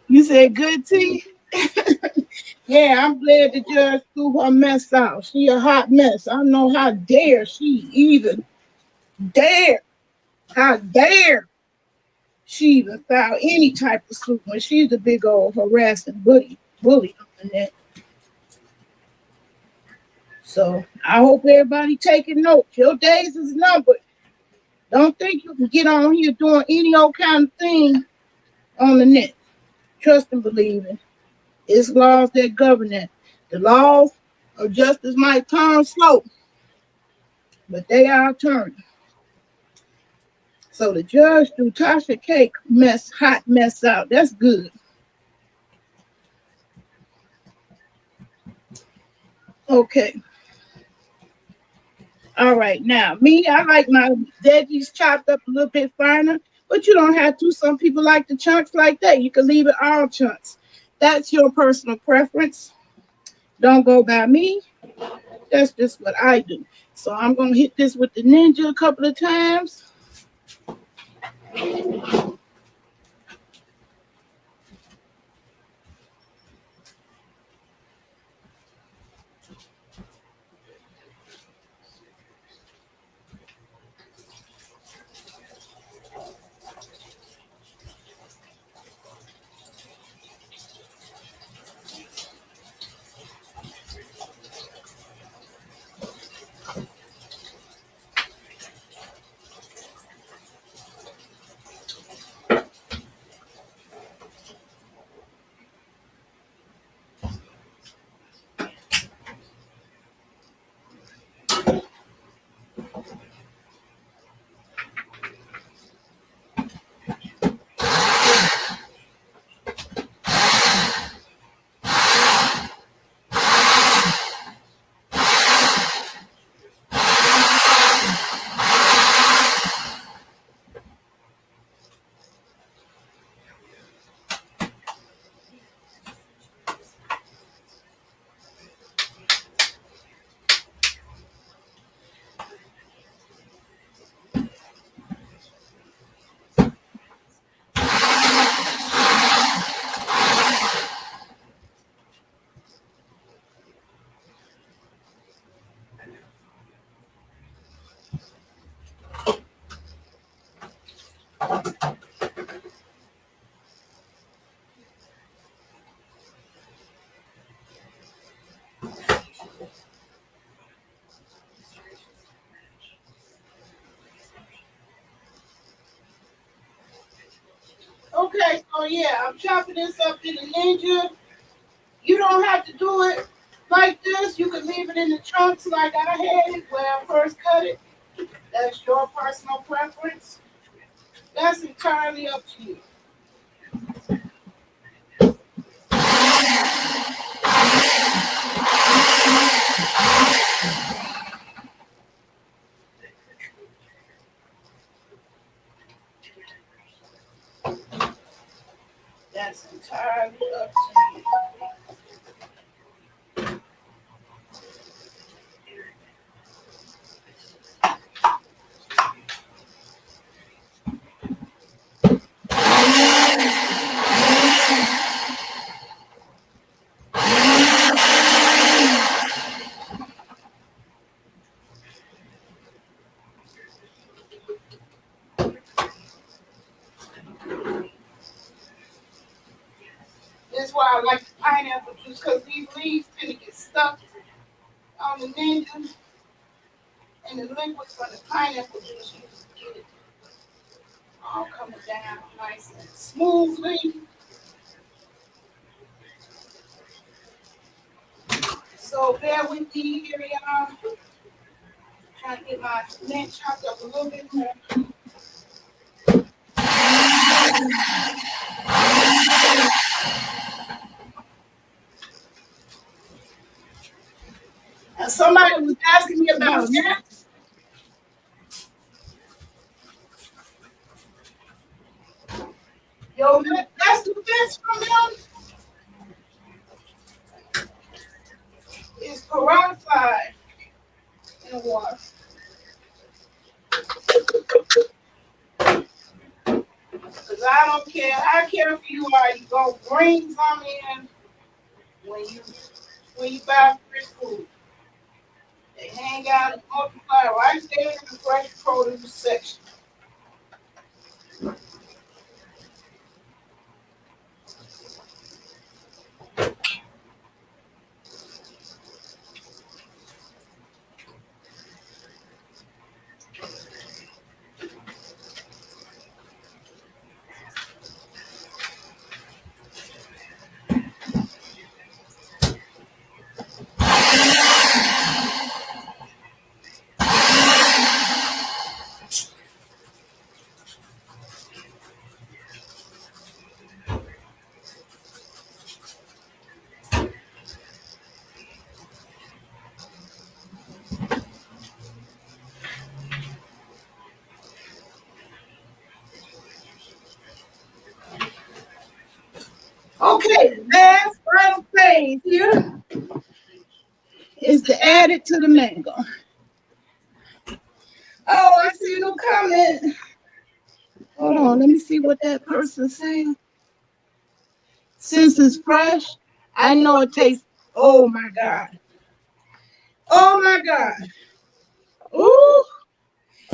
Speaker 1: You said good tea? Yeah, I'm glad the judge threw her mess out. She a hot mess. I don't know how dare she even dare. How dare she even file any type of suit when she's a big old harassing bully on the net. So I hope everybody taking notes. Your days is numbered. Don't think you can get on here doing any old kind of thing on the net. Trust and believe it. It's laws that govern it. The laws of justice might turn slow, but they are turning. So the judge threw Tasha Cake hot mess out. That's good. Okay. All right. Now, me, I like my veggies chopped up a little bit finer, but you don't have to. Some people like the chunks like that. You can leave it all chunks. That's your personal preference. Don't go by me. That's just what I do. So I'm going to hit this with the Ninja a couple of times. Okay, so yeah, I'm chopping this up in the Ninja. You don't have to do it like this. You can leave it in the chunks like I had it where I first cut it. That's your personal preference. That's entirely up to you. That's entirely up to you. That's why I like the pineapple juice because these leaves tend to get stuck on the Ninja and the liquid for the pineapple juice. You just get it all coming down nice and smoothly. So bear with me here, y'all. Trying to get my mint chopped up a little bit more. And somebody was asking me about that. Yo, that's the best from them. It's peroxide in water. Because I don't care how careful you are, you go bring some in when you buy fresh food. They hang out and multiply right there in the fresh produce section. Okay, the last final phase here is to add it to the mango. Oh, I see no comment. Hold on, let me see what that person's saying. Since it's fresh, I know it tastes. Oh my God. Oh my God. Ooh,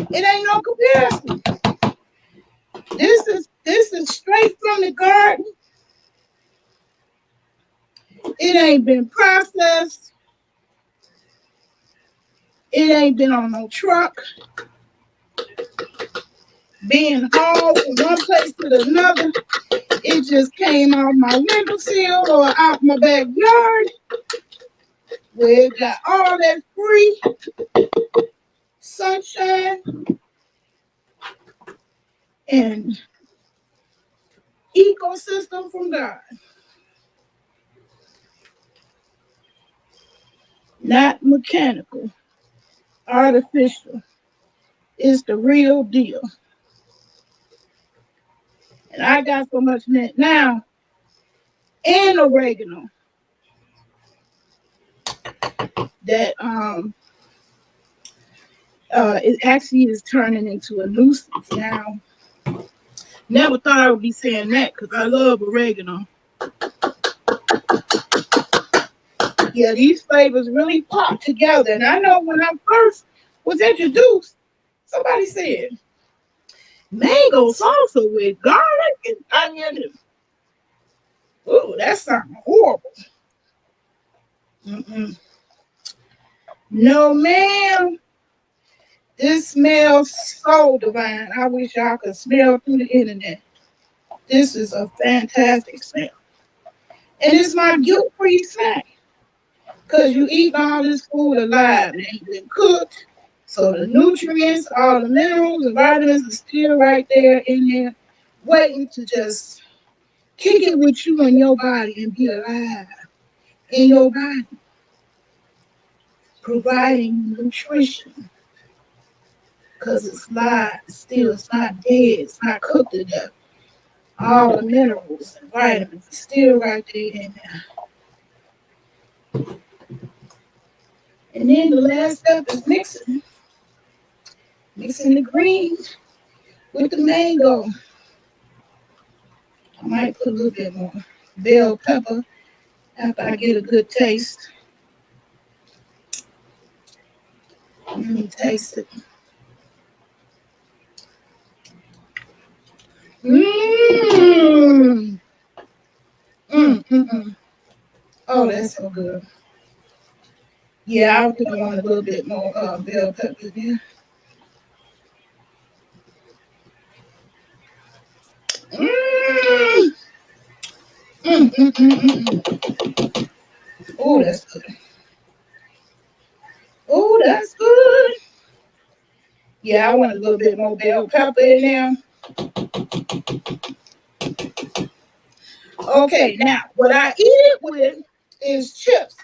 Speaker 1: it ain't no comparison. This is straight from the garden. It ain't been processed. It ain't been on no truck. Being hauled from one place to another. It just came out my windowsill or out my backyard where it got all that free sunshine and ecosystem from God. Not mechanical, artificial. It's the real deal. And I got so much mint now and oregano that it actually is turning into a nuisance now. Never thought I would be saying that because I love oregano. Yeah, these flavors really pop together. And I know when I first was introduced, somebody said, mango salsa with garlic and onion. Oh, that sounds horrible. Mm-mm. No, ma'am. This smells so divine. I wish y'all could smell through the internet. This is a fantastic smell. And it's my guilt-free snack. Because you eat all this food alive and it's been cooked. So the nutrients, all the minerals and vitamins are still right there in there, waiting to just kick it with you in your body and be alive in your body, providing nutrition. Because it's live, still, it's not dead, it's not cooked to death. All the minerals and vitamins are still right there in there. And then the last step is mixing. Mixing the green with the mango. I might put a little bit more bell pepper after I get a good taste. Let me taste it. Mmm. Oh, that's so good. Yeah, I think I want a little bit more bell pepper there. Oh, that's good. that's good. Yeah, I want a little bit more bell pepper in there. Okay, now what I eat it with is chips.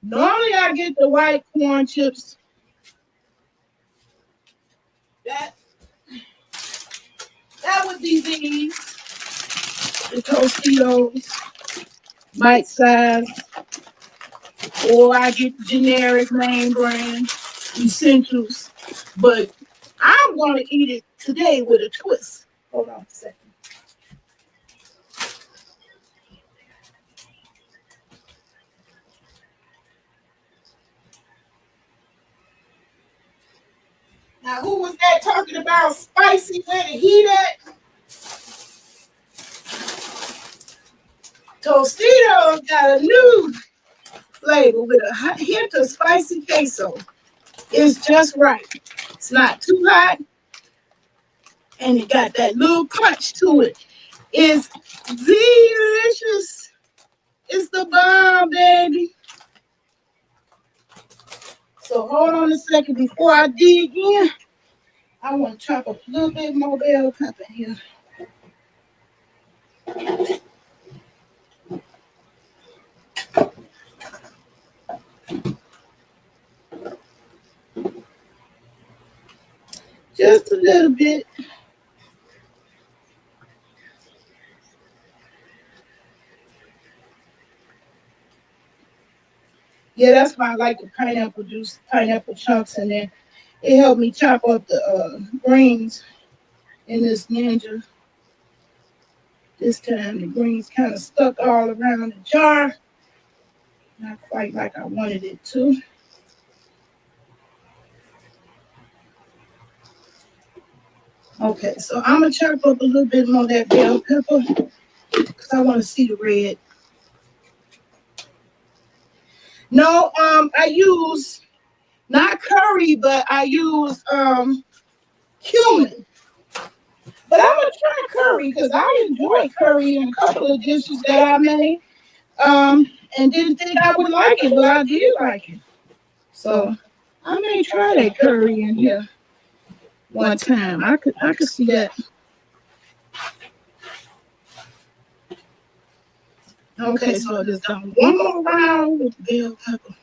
Speaker 1: Normally I get the white corn chips. That would be these, the Tostitos, bite size, or I get the generic name brand, essentials. But I'm gonna eat it today with a twist. Hold on a second. Now, who was that talking about spicy where to heat at? Tostitos got a new flavor with a hint of spicy queso. It's just right. It's not too hot, and it got that little crunch to it. It's delicious. It's the bomb, baby. So hold on a second before I dig in. I want to chop up a little bit more bell pepper here. Just a little bit. Yeah, that's why I like the pineapple juice, pineapple chunks in there. It helped me chop up the greens in this Ninja. This time the greens kind of stuck all around the jar. Not quite like I wanted it to. Okay, so I'm gonna chop up a little bit more of that bell pepper because I want to see the red. No, I use not curry, but I use cumin. But I'm gonna try curry because I enjoy curry in a couple of dishes that I made. And didn't think I would like it, but I did like it. So I may try that curry in here one time. I could see that. Okay, so just done one more round with bell pepper.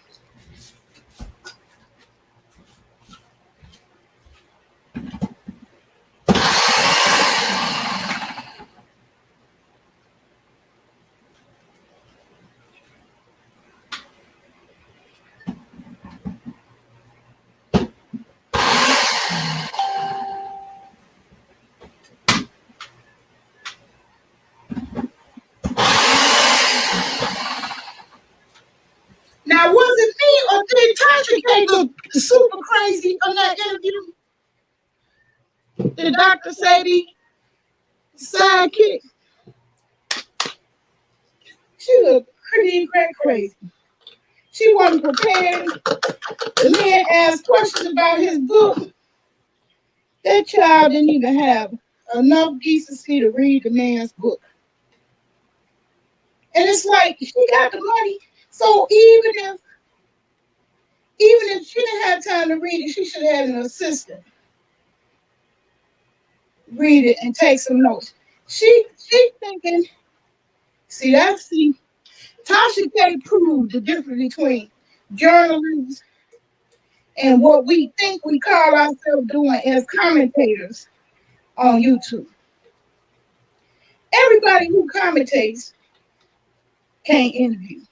Speaker 1: Now, was it me or did Tasha K look super crazy on that interview? Did Dr. Sadie sidekick? She looked pretty crazy. She wasn't prepared. The man asked questions about his book. That child didn't even have enough decency to read the man's book. And it's like she got the money. So even if she didn't have time to read it, she should have had an assistant read it and take some notes. She thinking, Tasha K proved the difference between journalists and what we think we call ourselves doing as commentators on YouTube. Everybody who commentates can't interview.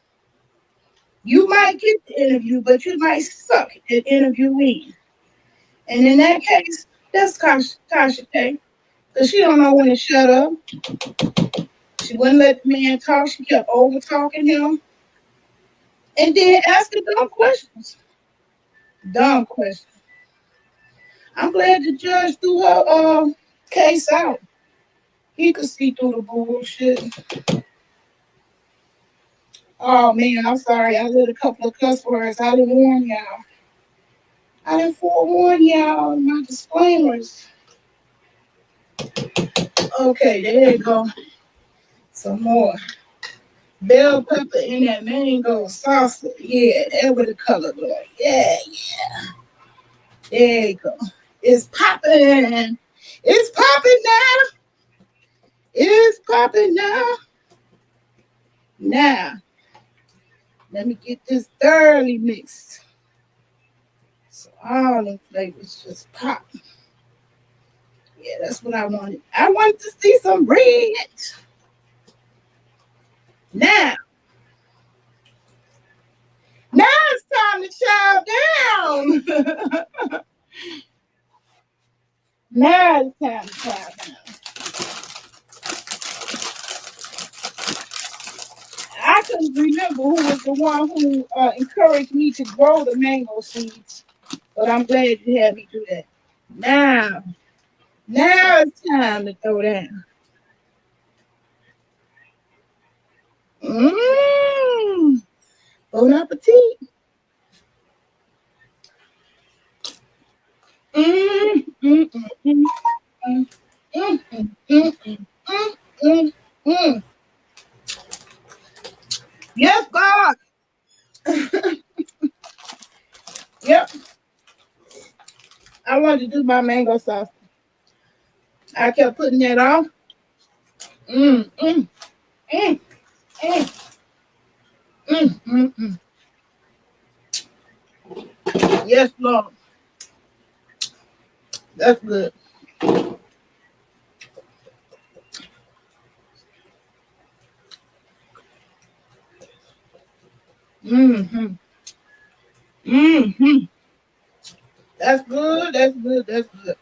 Speaker 1: You might get the interview, but you might suck at interviewing. And in that case, that's Tasha K. Because she don't know when to shut up. She wouldn't let the man talk. She kept over talking him. And then asking dumb questions. Dumb questions. I'm glad the judge threw her case out. He could see through the bullshit. Oh man, I'm sorry. I did a couple of cuss words. I didn't warn y'all. I didn't forewarn y'all in my disclaimers. Okay, there you go. Some more bell pepper in that mango salsa. Yeah, that what the color look like. Yeah. There you go. It's popping. It's popping now. It's popping now. Now, let me get this thoroughly mixed. So all the flavors just pop. Yeah, that's what I wanted. I want to see some red. Now it's time to chow down. Now it's time to chow down. I couldn't remember who was the one who encouraged me to grow the mango seeds, but I'm glad you had me do that. Now it's time to throw down. Bon appetit. Mm, mm, mm, mm, mm, mm, mm, mm, mm, mm. Yes, God. Yep. I wanted to do my mango sauce. I kept putting that on. Mm, mm, mm, mm, mm, mm, mm. Yes, Lord. That's good. Mm-hmm. Mm-hmm. That's good. That's good. That's good.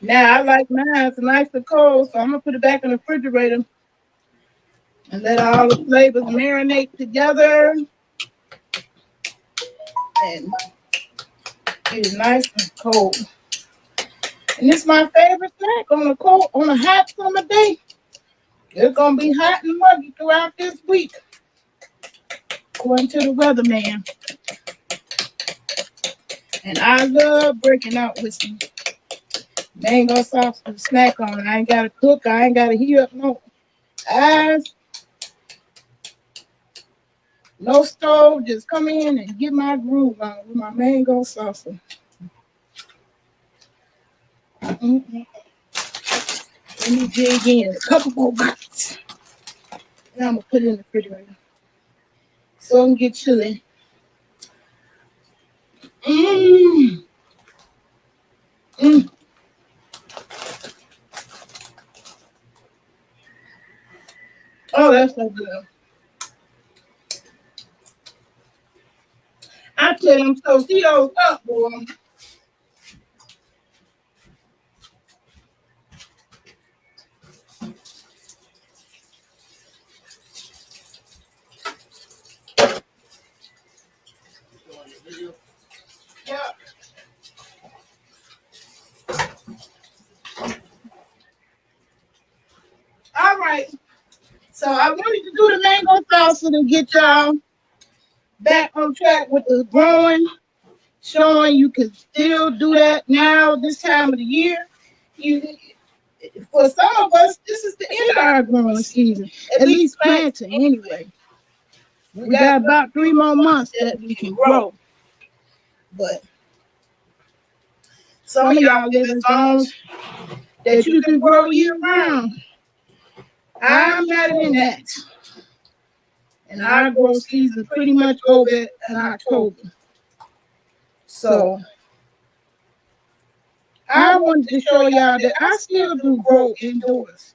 Speaker 1: Now I like mine. It's nice and cold, so I'm gonna put it back in the refrigerator and let all the flavors marinate together. And it is nice and cold. And it's my favorite snack on a hot summer day. It's gonna be hot and muggy throughout this week, according to the weatherman. And I love breaking out with some mango sauce to snack on. I ain't gotta cook. I ain't gotta heat up no eyes, no stove. Just come in and get my groove on with my mango salsa. Mm-hmm. Let me dig in a couple more bites. And I'm gonna put it in the refrigerator so it can get chilly. Mmm. Mm. Oh, that's so good. I tell them Tostitos up, boy. Yeah. All right. So I wanted to do the mango salsa to get y'all back on track with the growing, showing you can still do that now this time of the year. You, for some of us, this is the end of our growing season, at least planting anyway. We got about 3 more months that we can grow. But some of y'all live in zones that you can grow year round. I'm not in that. And our growth season pretty much over in October. So I wanted to show y'all that I still do grow indoors.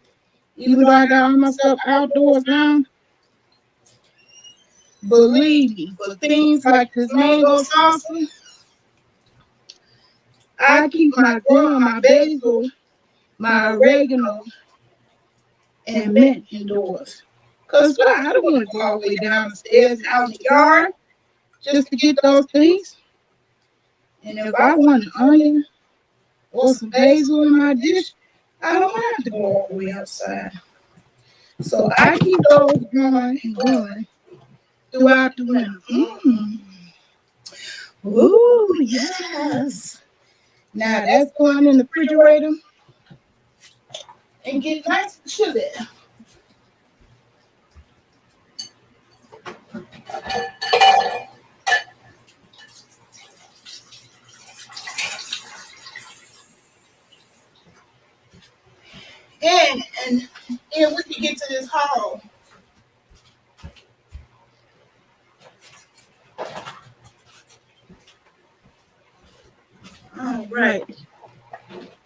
Speaker 1: Even though I got all my stuff outdoors now, believe me, for things like this mango salsa, I keep my growing, my basil, my oregano, and mint indoors. Because I don't want to go all the way down the stairs and out in the yard just to get those things. And if I want an onion or some basil in my dish, I don't have to go all the way outside. So I keep those going and going throughout the winter. Mm. Ooh, yes. Now that's going in the refrigerator and get nice and chilly. Right.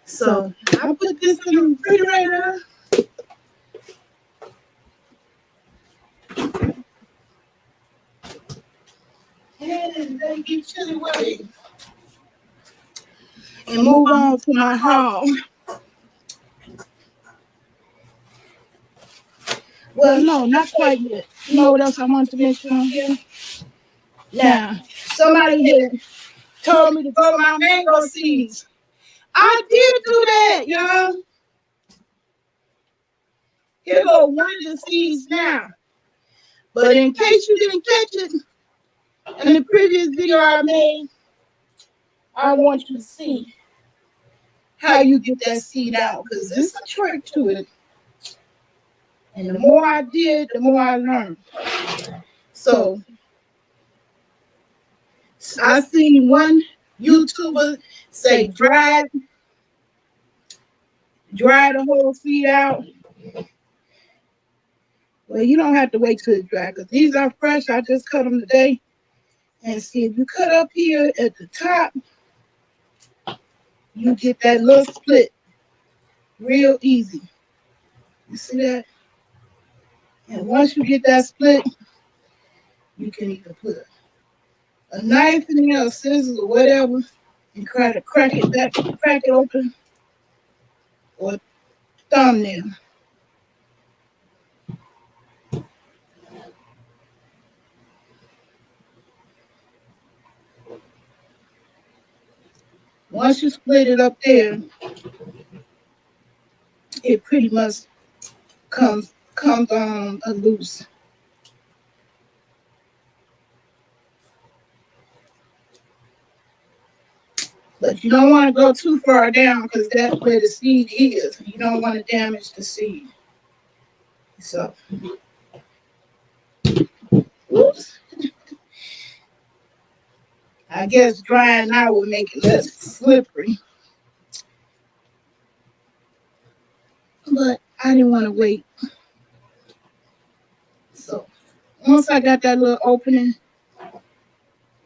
Speaker 1: So I put this in the refrigerator. And then get chili away. And move on to my haul. Well, no, not quite yet. You know what else I want to mention on here? Now, somebody here told me to grow my mango seeds. I did do that, y'all. Here go one of the seeds now. But in case you didn't catch it, in the previous video I made, I want you to see how you get that seed out, because there's a trick to it. And the more I did, the more I learned. So I seen one YouTuber say dry the whole seed out. Well, you don't have to wait till it's dry, because these are fresh. I just cut them today. And see, if you cut up here at the top, you get that little split real easy. You see that? And once you get that split, you can either put a knife in there or scissors or whatever and try to crack it open, or a thumbnail. Once you split it up there, it pretty much comes on loose. But you don't want to go too far down, because that's where the seed is. You don't want to damage the seed. So, oops. I guess drying out will make it less slippery. But I didn't want to wait. So, once I got that little opening,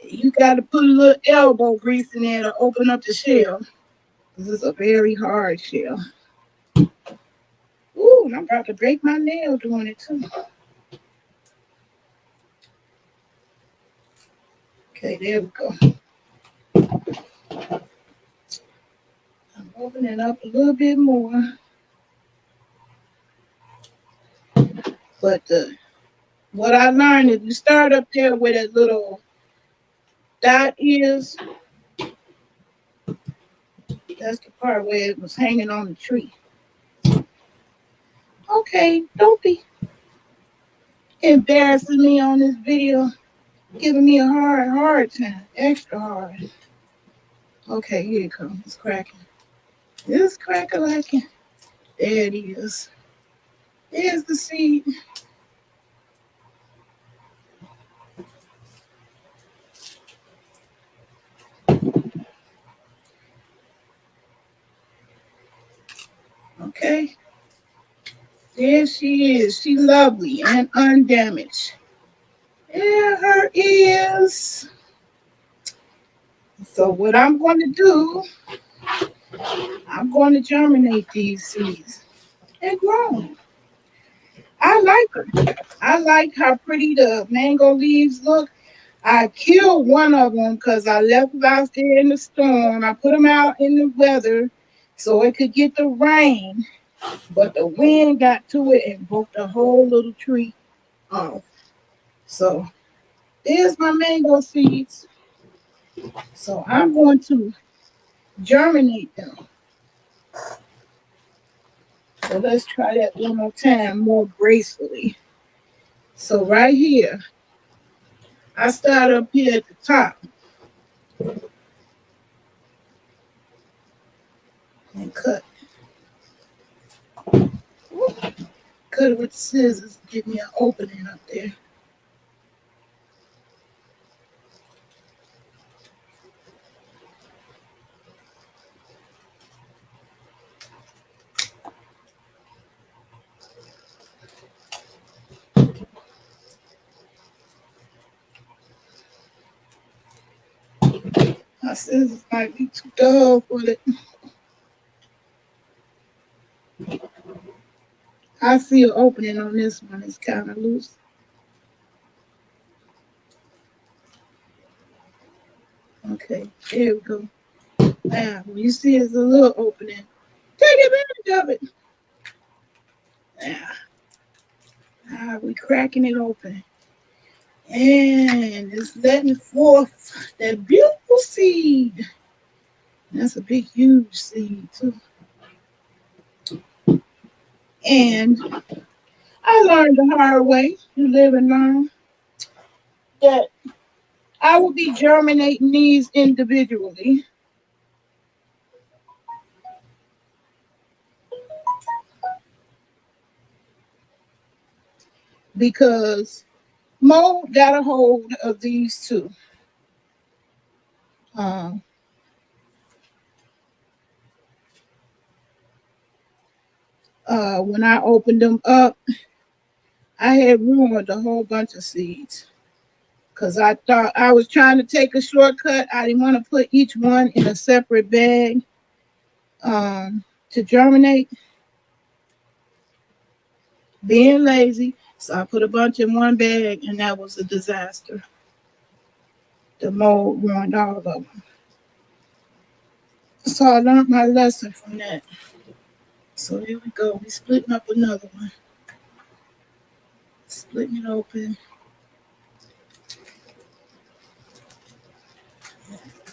Speaker 1: you got to put a little elbow grease in there to open up the shell. This is a very hard shell. Ooh, I'm about to break my nail doing it too. Okay, there we go. I'm opening it up a little bit more. But what I learned is you start up there where that little dot is. That's the part where it was hanging on the tree. Okay, don't be embarrassing me on this video, giving me a hard time, extra hard. Okay, here it comes. It's cracking. It's cracking like it. There it is. There's the seed. Okay. There she is. She's lovely and undamaged. There her is. So what I'm going to do, I'm going to germinate these seeds. They're growing. I like them. I like how pretty the mango leaves look. I killed one of them because I left them out there in the storm. I put them out in the weather so it could get the rain. But the wind got to it and broke the whole little tree off. So there's my mango seeds. So I'm going to germinate them. So let's try that one more time, more gracefully. So right here, I start up here at the top and cut. Cut it with the scissors, give me an opening up there. My scissors might be too dull for it. I see an opening on this one. It's kind of loose. Okay, there we go. Now, when you see it's a little opening, take advantage of it. Now we cracking it open. And it's letting forth that beautiful seed. That's a big, huge seed, too. And I learned the hard way, you live and learn, that I will be germinating these individually. Because mold got a hold of these two. Uh, when I opened them up, I had ruined a whole bunch of seeds because I thought I was trying to take a shortcut. I didn't want to put each one in a separate bag to germinate. Being lazy, so I put a bunch in one bag, and that was a disaster. The mold ruined all of them. So I learned my lesson from that. So here we go. We're splitting up another one. Splitting it open.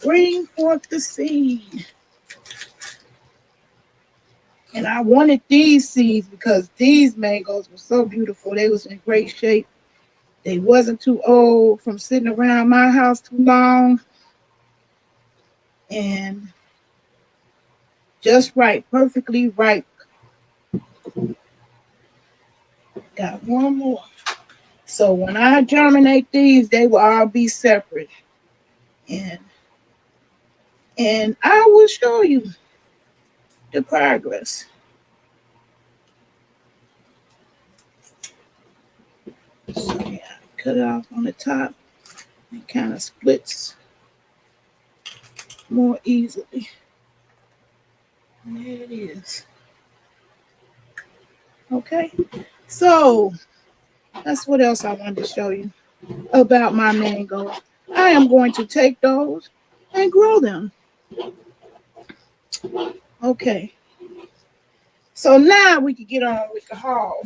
Speaker 1: Bring forth the seed. And I wanted these seeds because these mangoes were so beautiful. They was in great shape. They wasn't too old from sitting around my house too long. And just right, perfectly ripe. Got one more. So when I germinate these, they will all be separate. And I will show you the progress. So yeah, cut it off on the top. It kind of splits more easily. And there it is. Okay, so that's what else I wanted to show you about my mangoes. I am going to take those and grow them. Okay, so now we can get on with the haul.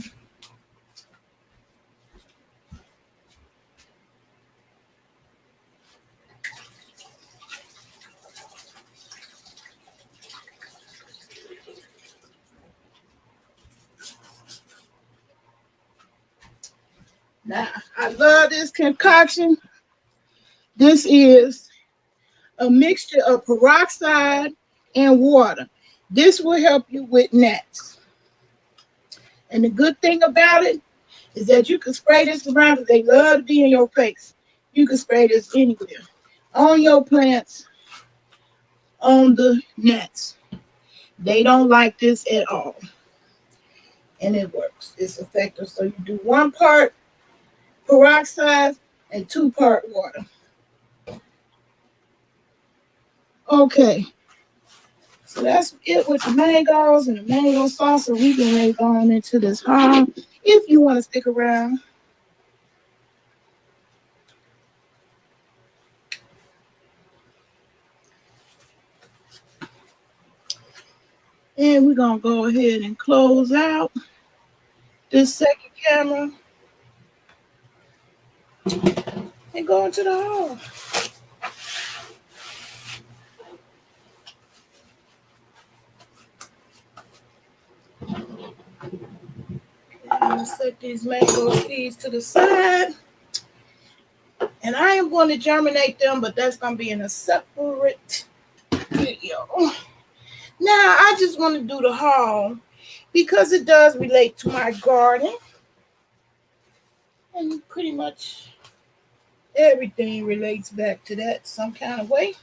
Speaker 1: Now, I love this concoction. This is a mixture of peroxide and water. This will help you with gnats. And the good thing about it is that you can spray this around because they love to be in your face. You can spray this anywhere. On your plants, on the gnats. They don't like this at all. And it works. It's effective. So you do 1 part peroxide and 2 part water. Okay. So that's it with the mangoes and the mango salsa. We can ready going into this haul. If you want to stick around. And we're going to go ahead and close out this second camera and go into the haul. I'm going to set these mango seeds to the side. And I am going to germinate them, but that's going to be in a separate video. Now, I just want to do the haul because it does relate to my garden. And pretty much everything relates back to that some kind of way.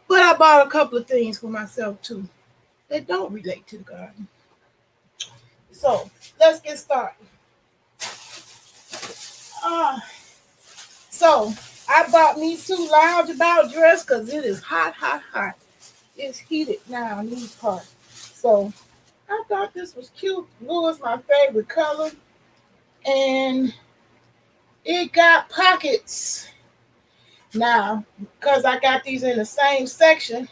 Speaker 1: But I bought a couple of things for myself, too, that don't relate to the garden. So, let's get started. So, I bought me 2 loungeabout dress because it is hot, hot, hot. It's heated now in these parts. So I thought this was cute. Blue is my favorite color. And it got pockets. Now, because I got these in the same section,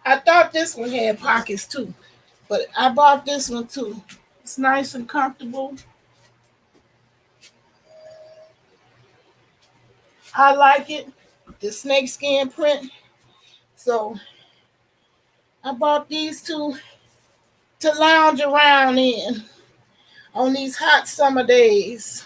Speaker 1: I thought this one had pockets too. But I bought this one too. It's nice and comfortable. I like it. The snakeskin print. So I bought these two to lounge around in on these hot summer days.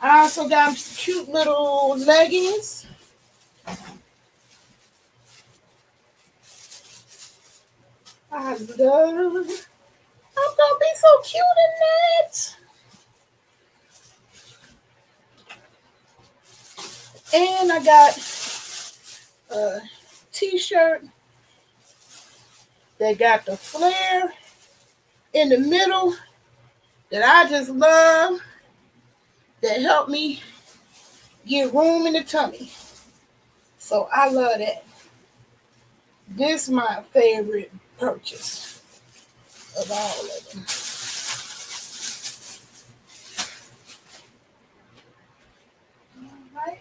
Speaker 1: I also got cute little leggings. I love. I'm gonna be so cute in that. And I got a t-shirt that got the flare in the middle that I just love, that helped me get room in the tummy. So I love that. This is my favorite purchase of all of them. All right.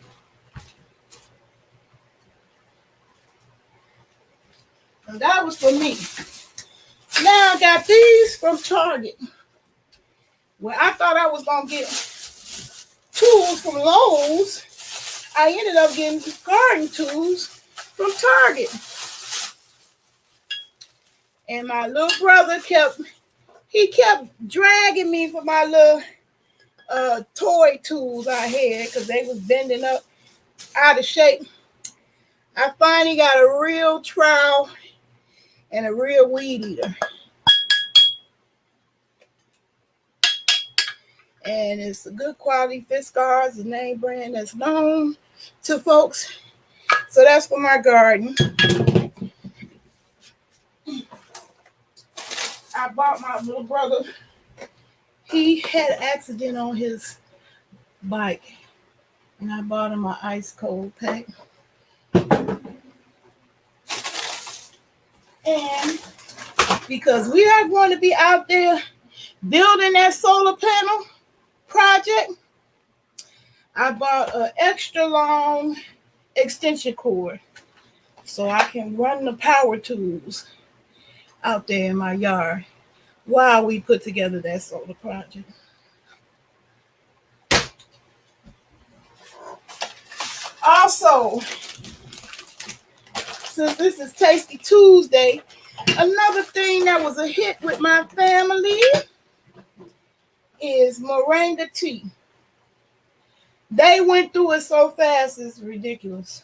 Speaker 1: And that was for me. Now I got these from Target. When I thought I was going to get tools from Lowe's, I ended up getting garden tools from Target. And my little brother kept dragging me for my little toy tools I had because they was bending up out of shape. I finally got a real trowel and a real weed eater. And it's a good quality. Fiskars, the name brand that's known to folks. So that's for my garden. I bought my little brother. He had an accident on his bike. And I bought him an ice cold pack. And because we are going to be out there building that solar panel project, I bought an extra long extension cord so I can run the power tools out there in my yard while we put together that solar project. Also, since this is Tasty Tuesday, another thing that was a hit with my family is moringa tea. They went through it so fast, it's ridiculous.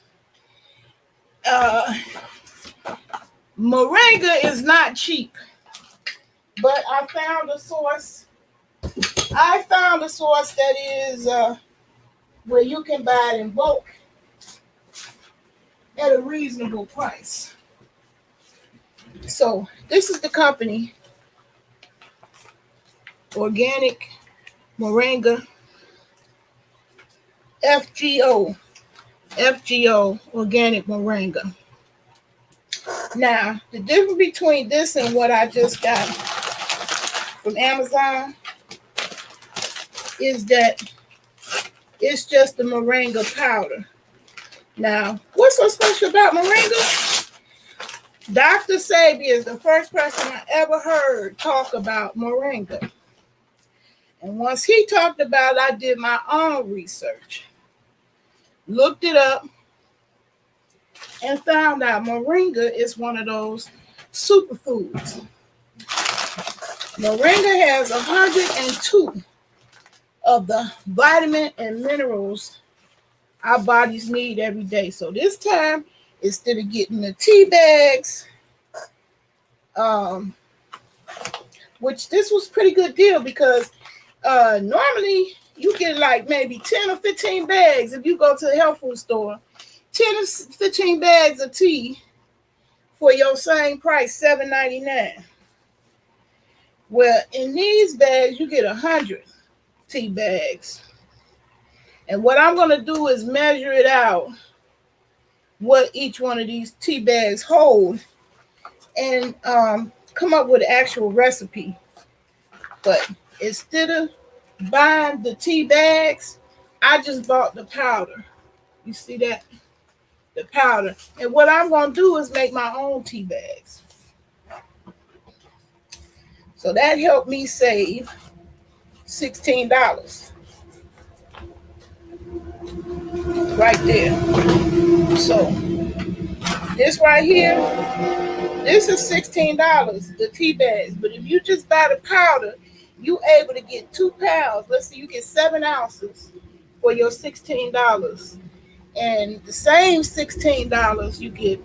Speaker 1: Moringa is not cheap, but I found a source. That is where you can buy it in bulk at a reasonable price. So this is the company, Organic Moringa, FGO Organic Moringa. Now, the difference between this and what I just got from Amazon is that it's just the moringa powder. Now, what's so special about moringa? Dr. Sabi is the first person I ever heard talk about moringa. And once he talked about it, I did my own research, looked it up, and found out moringa is one of those superfoods. Moringa has 102 of the vitamin and minerals our bodies need every day. So this time, instead of getting the tea bags, which this was pretty good deal because normally you get like maybe 10 or 15 bags if you go to the health food store 10 to 15 bags of tea for your same price, $7.99. Well, in these bags, you get 100 tea bags. And what I'm going to do is measure it out, what each one of these tea bags hold, and come up with an actual recipe. But instead of buying the tea bags, I just bought the powder. You see that? The powder. And what I'm going to do is make my own tea bags. So that helped me save $16 right there. So this right here, this is $16, the tea bags. But if you just buy the powder, you able to get 2 pounds. Let's see, you get 7 ounces for your $16. And the same $16, you get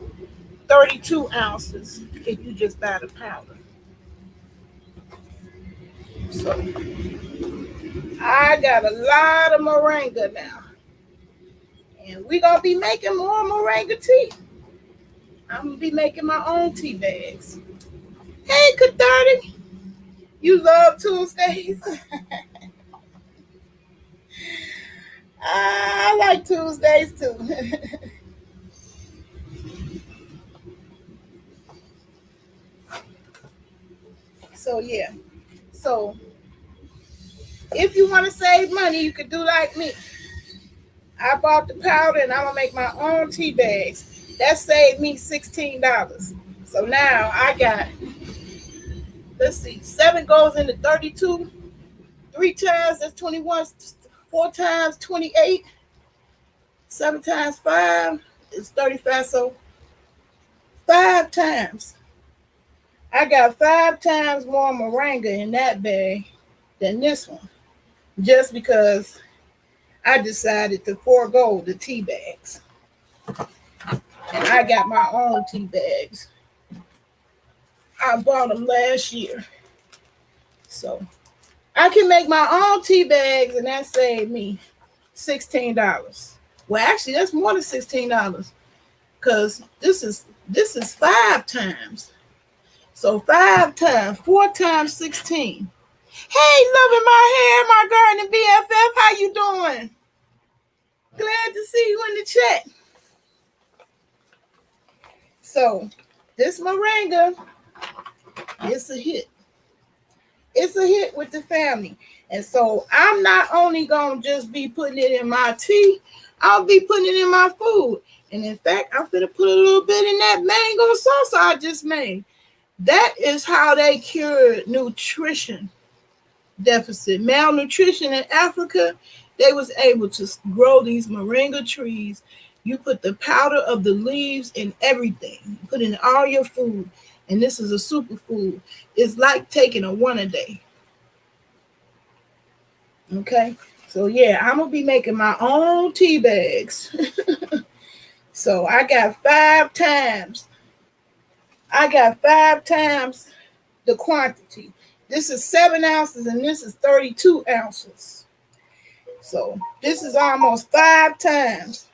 Speaker 1: 32 ounces if you just buy the powder. So I got a lot of moringa now. And we're going to be making more moringa tea. I'm going to be making my own tea bags. Hey, K30. You love Tuesdays? I like Tuesdays too. So, yeah. So, if you want to save money, you can do like me. I bought the powder and I'm going to make my own tea bags. That saved me $16. So now I got, let's see, 7 goes into 32. 3 times, that's 21. 4 times, 28. 7 times 5 is 35. So 5 times. I got 5 times more moringa in that bag than this one. Just because I decided to forego the tea bags. And I got my own tea bags. I bought them last year. So I can make my own tea bags, and that saved me $16. Well, actually, that's more than $16 because this is 5 times. So 5 times, 4 times 16. Hey, loving my hair, my gardening BFF, how you doing? Glad to see you in the chat. So this moringa, it's a hit. It's a hit with the family. And so I'm not only going to just be putting it in my tea, I'll be putting it in my food. And in fact, I'm going to put a little bit in that mango salsa I just made. That is how they cured nutrition deficit, malnutrition in Africa. They was able to grow these moringa trees. You put the powder of the leaves in everything. You put in all your food. And this is a superfood. It's like taking a 1 a day. Okay? So, yeah, I'm going to be making my own tea bags. So, I got 5 times. I got 5 times the quantity. This is 7 ounces and this is 32 ounces. So, this is almost 5 times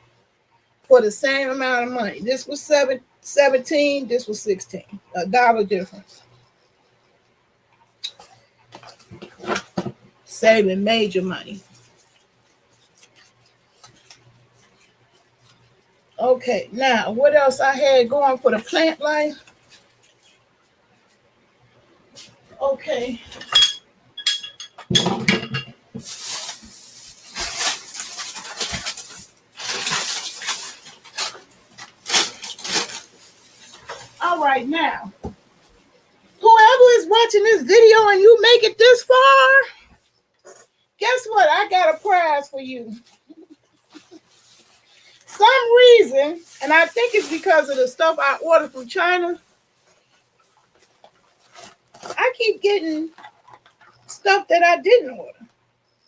Speaker 1: for the same amount of money. This was 17, this was 16. $1 difference. Saving major money. Okay, now what else I had going for the plant life? Okay. All right, now, whoever is watching this video and you make it this far, guess what? I got a prize for you. Some reason, and I think it's because of the stuff I ordered from China, I keep getting stuff that I didn't order.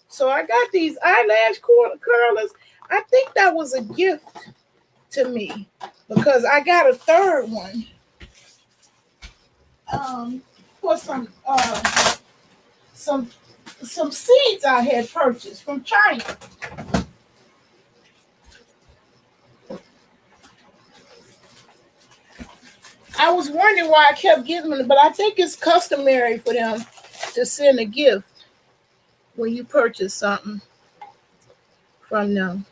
Speaker 1: So I got these eyelash curlers. I think that was a gift to me because I got a third one for some seeds I had purchased from China. I was wondering why I kept giving them, but I think it's customary for them to send a gift when you purchase something from them.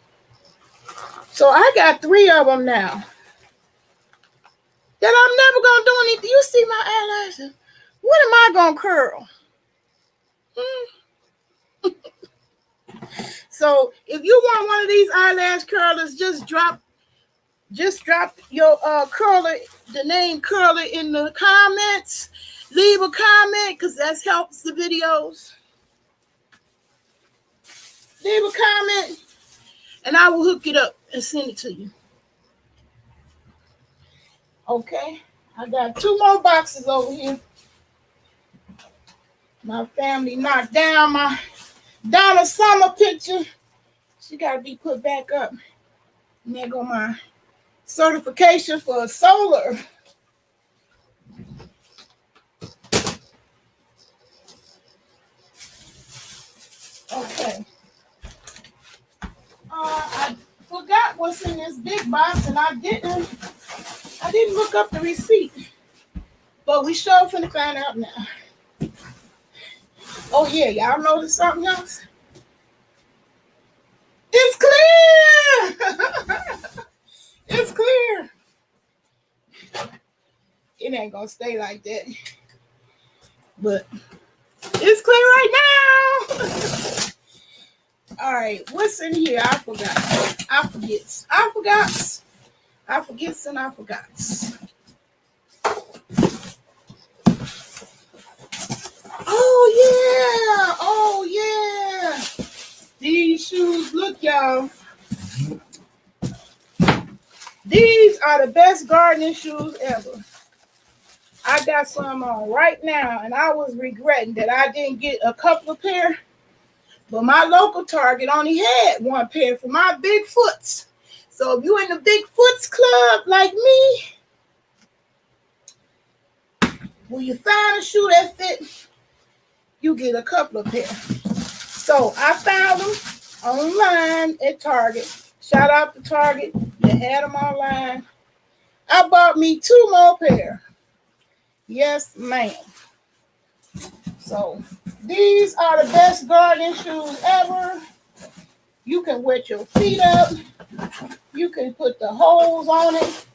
Speaker 1: So I got 3 of them now. That I'm never gonna do anything. You see my eyelashes? What am I gonna curl? So if you want one of these eyelash curlers, just drop your curler, the name curler in the comments. Leave a comment because that helps the videos. Leave a comment and I will hook it up and send it to you. Okay, I got 2 more boxes over here. My family knocked down my Donna Summer picture. She got to be put back up. And there go my certification for solar. Okay. I forgot what's in this big box, and I didn't look up the receipt. But we sure finna find out now. Oh yeah, y'all notice something else? It's clear! It's clear. It ain't gonna stay like that. But it's clear right now. All right, what's in here? I forgot. I forgot. Oh yeah. These shoes, look y'all. These are the best gardening shoes ever. I got some on right now, and I was regretting that I didn't get a couple of pair. But my local Target only had 1 pair for my big foots. So if you're in the big foots club like me, when you find a shoe that fits, you get a couple of pairs. So I found them online at Target. Shout out to Target. They had them online. I bought me 2 more pair. Yes, ma'am. So these are the best gardening shoes ever. You can wet your feet up. You can put the holes on it.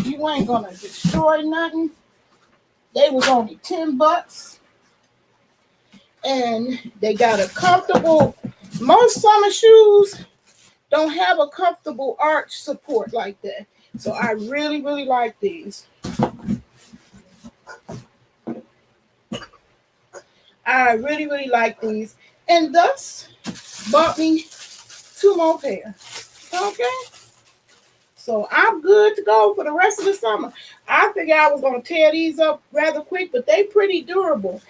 Speaker 1: You ain't gonna destroy nothing. They was only $10. And they got a comfortable, most summer shoes don't have a comfortable arch support like that. So I really, really like these. I really, really like these. And thus bought me 2 more pairs. Okay. So I'm good to go for the rest of the summer. I figured I was going to tear these up rather quick, but they pretty durable.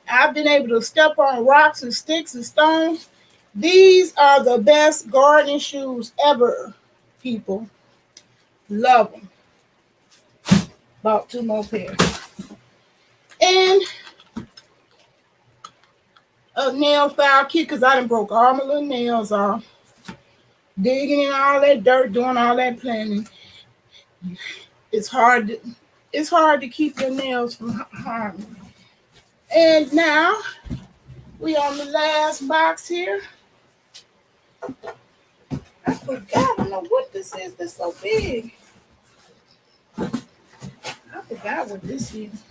Speaker 1: I've been able to step on rocks and sticks and stones. These are the best gardening shoes ever, people. Love them. Bought 2 more pairs. And a nail file kit because I done broke all my little nails off. Digging in all that dirt, doing all that planting. It's hard to keep your nails from harming. And now we on the last box here. I forgot. I don't know what this is that's so big. I forgot what this is.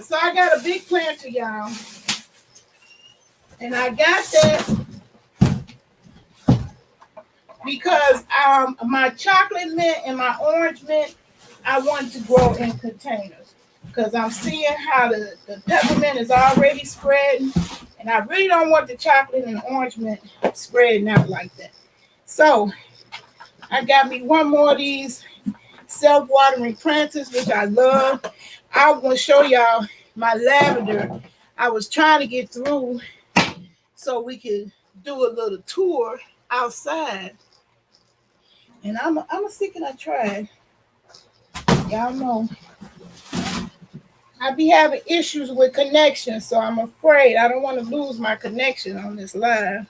Speaker 1: So I got a big planter, y'all. And I got that because my chocolate mint and my orange mint, I want to grow in containers. Because I'm seeing how the peppermint is already spreading. And I really don't want the chocolate and the orange mint spreading out like that. So I got me 1 more of these self-watering planters, which I love. I want to show y'all my lavender. I was trying to get through so we could do a little tour outside. And I'm a see can I try. Y'all know I be having issues with connection, so I'm afraid I don't want to lose my connection on this live.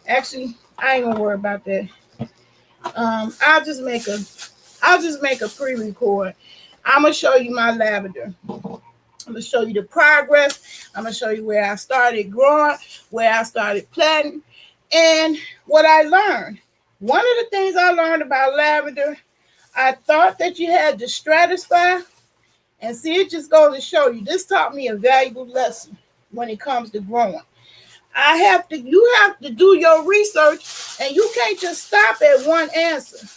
Speaker 1: Actually, I ain't gonna worry about that. I'll just make a pre-record. I'm gonna show you my lavender. I'm gonna show you the progress. I'm gonna show you where I started growing, where I started planting, and what I learned. One of the things I learned about lavender, I thought that you had to stratify, and see, it just goes to show you. This taught me a valuable lesson when it comes to growing. You have to do your research, and you can't just stop at one answer.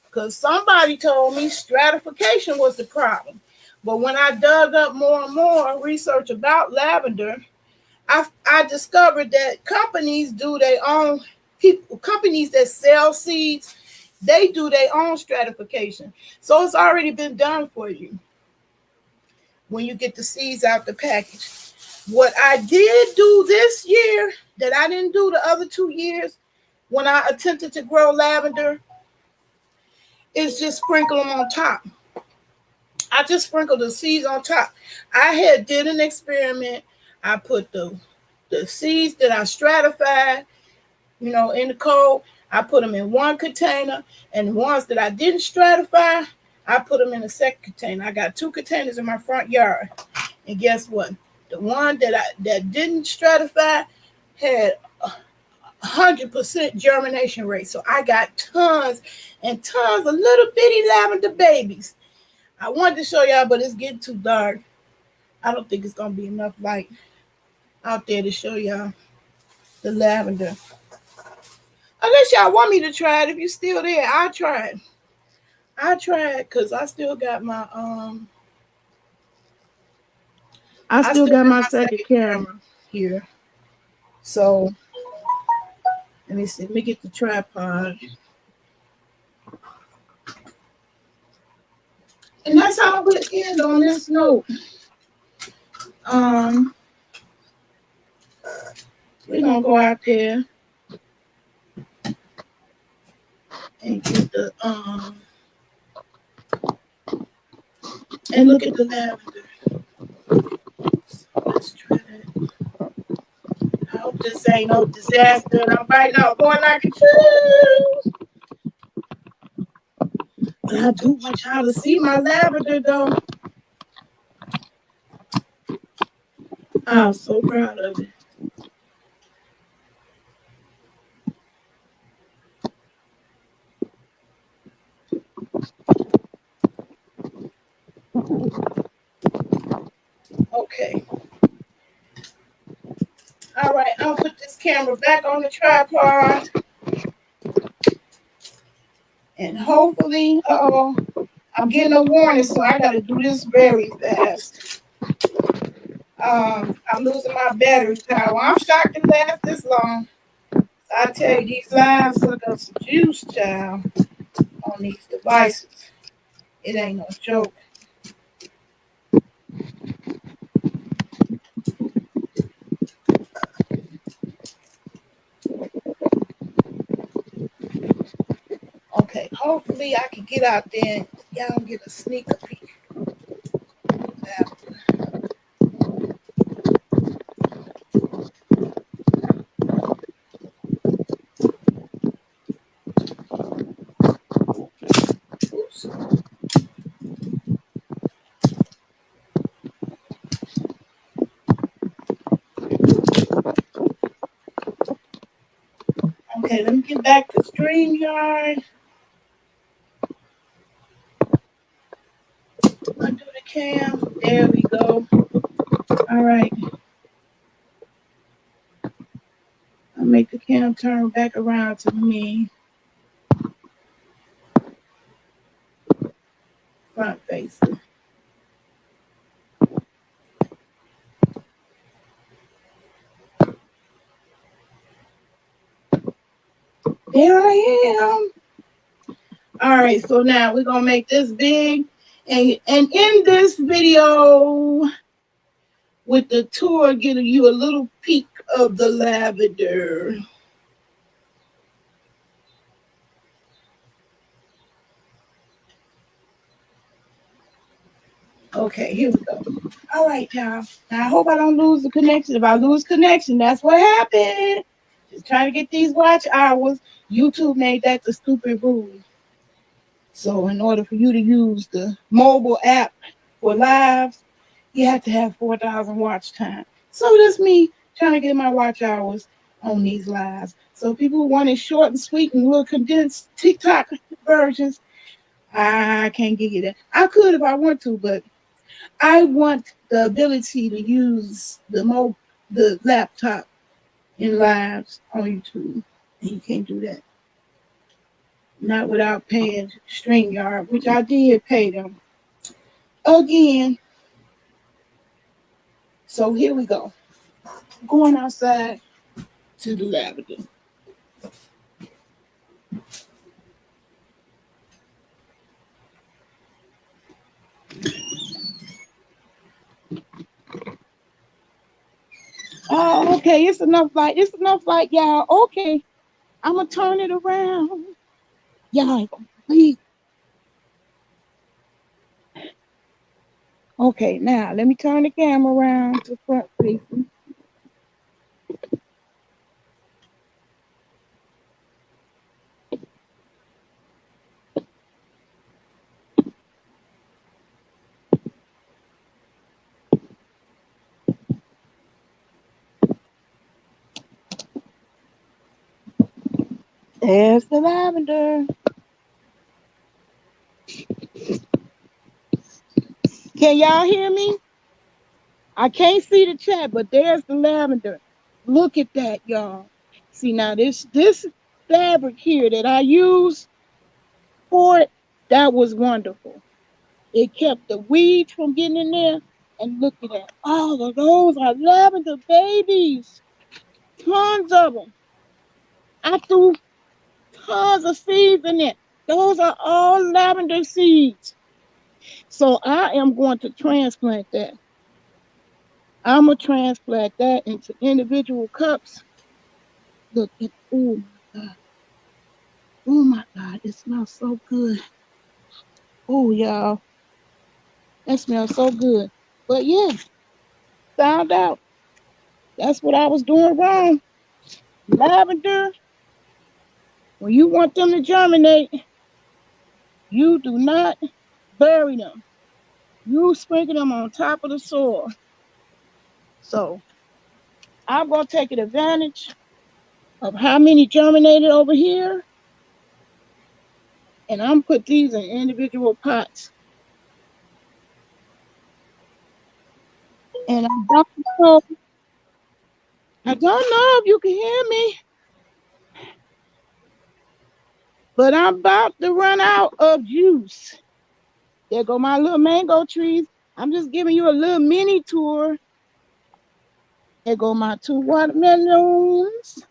Speaker 1: Because somebody told me stratification was the problem. But when I dug up more and more research about lavender, I discovered that companies do their own, companies that sell seeds, they do their own stratification. So it's already been done for you when you get the seeds out the package. What I did do this year that I didn't do the other 2 years when I attempted to grow lavender is just sprinkle them on top. I just sprinkled the seeds on top. I had did an experiment. I put the seeds that I stratified, in the cold. I put them in one container, and the ones that I didn't stratify, I put them in a second container. I got 2 containers in my front yard, and guess what? The one that didn't stratify had 100% germination rate. So I got tons and tons of little bitty lavender babies. I wanted to show y'all, but it's getting too dark. I don't think it's going to be enough light out there to show y'all the lavender. Unless y'all want me to try it. If you're still there, I'll try it. I'll try it because I still got my second camera here. So let me see. Let me get the tripod. And that's how we'll end on this note. We're gonna go out there and get the and look at the lavender. So let's try that. I hope this ain't no disaster. I'm biting out going like a chew. But I do want y'all to see my lavender though. I'm so proud of it. Okay. All right, I'll put this camera back on the tripod. And hopefully, I'm getting a warning, so I got to do this very fast. I'm losing my battery power. I'm shocked it lasts this long. So I tell you, these lines suck up some juice, child, on these devices. It ain't no joke. Okay, hopefully I can get out there and y'all get a sneak peek. Oops. Okay, let me get back to StreamYard. Undo the cam. There we go. All right. I'll make the cam turn back around to me. Front facing. There I am. All right, so now we're gonna make this big, and in this video with the tour, giving you a little peek of the lavender. Okay, here we go. All right, y'all. Now I hope I don't lose the connection. If I lose connection, that's what happened. Just trying to get these watch hours. YouTube made that the stupid rule. So in order for you to use the mobile app for lives, you have to have 4,000 watch time. So that's me trying to get my watch hours on these lives. So people want it short and sweet and little condensed TikTok versions. I can't give you that. I could if I want to, but I want the ability to use the laptop in lives on YouTube. And you can't do that. Not without paying StreamYard, which I did pay them. Again. So here we go. Going outside to the lavender. Oh, okay. It's enough light. It's enough light, y'all. Okay. I'm going to turn it around. Y'all ain't going to believe. Okay, now let me turn the camera around to front facing. There's the lavender. Can y'all hear me? I can't see the chat, but there's the lavender. Look at that, y'all. See, now this fabric here that I use for it, that was wonderful. It kept the weeds from getting in there. And look at that. All of those are lavender babies. Tons of them. I threw tons of seeds in it. Those are all lavender seeds. So I am going to transplant that. I'm going to transplant that into individual cups. Look at, oh my God. Oh my God, it smells so good. Oh, y'all. That smells so good. But yeah, found out. That's what I was doing wrong. Lavender, when you want them to germinate, you do not bury them. You sprinkle them on top of the soil. So I'm going to take advantage of how many germinated over here. And I'm put these in individual pots. And I don't know if you can hear me, but I'm about to run out of juice. There go my little mango trees. I'm just giving you a little mini tour. There go my 2 watermelons.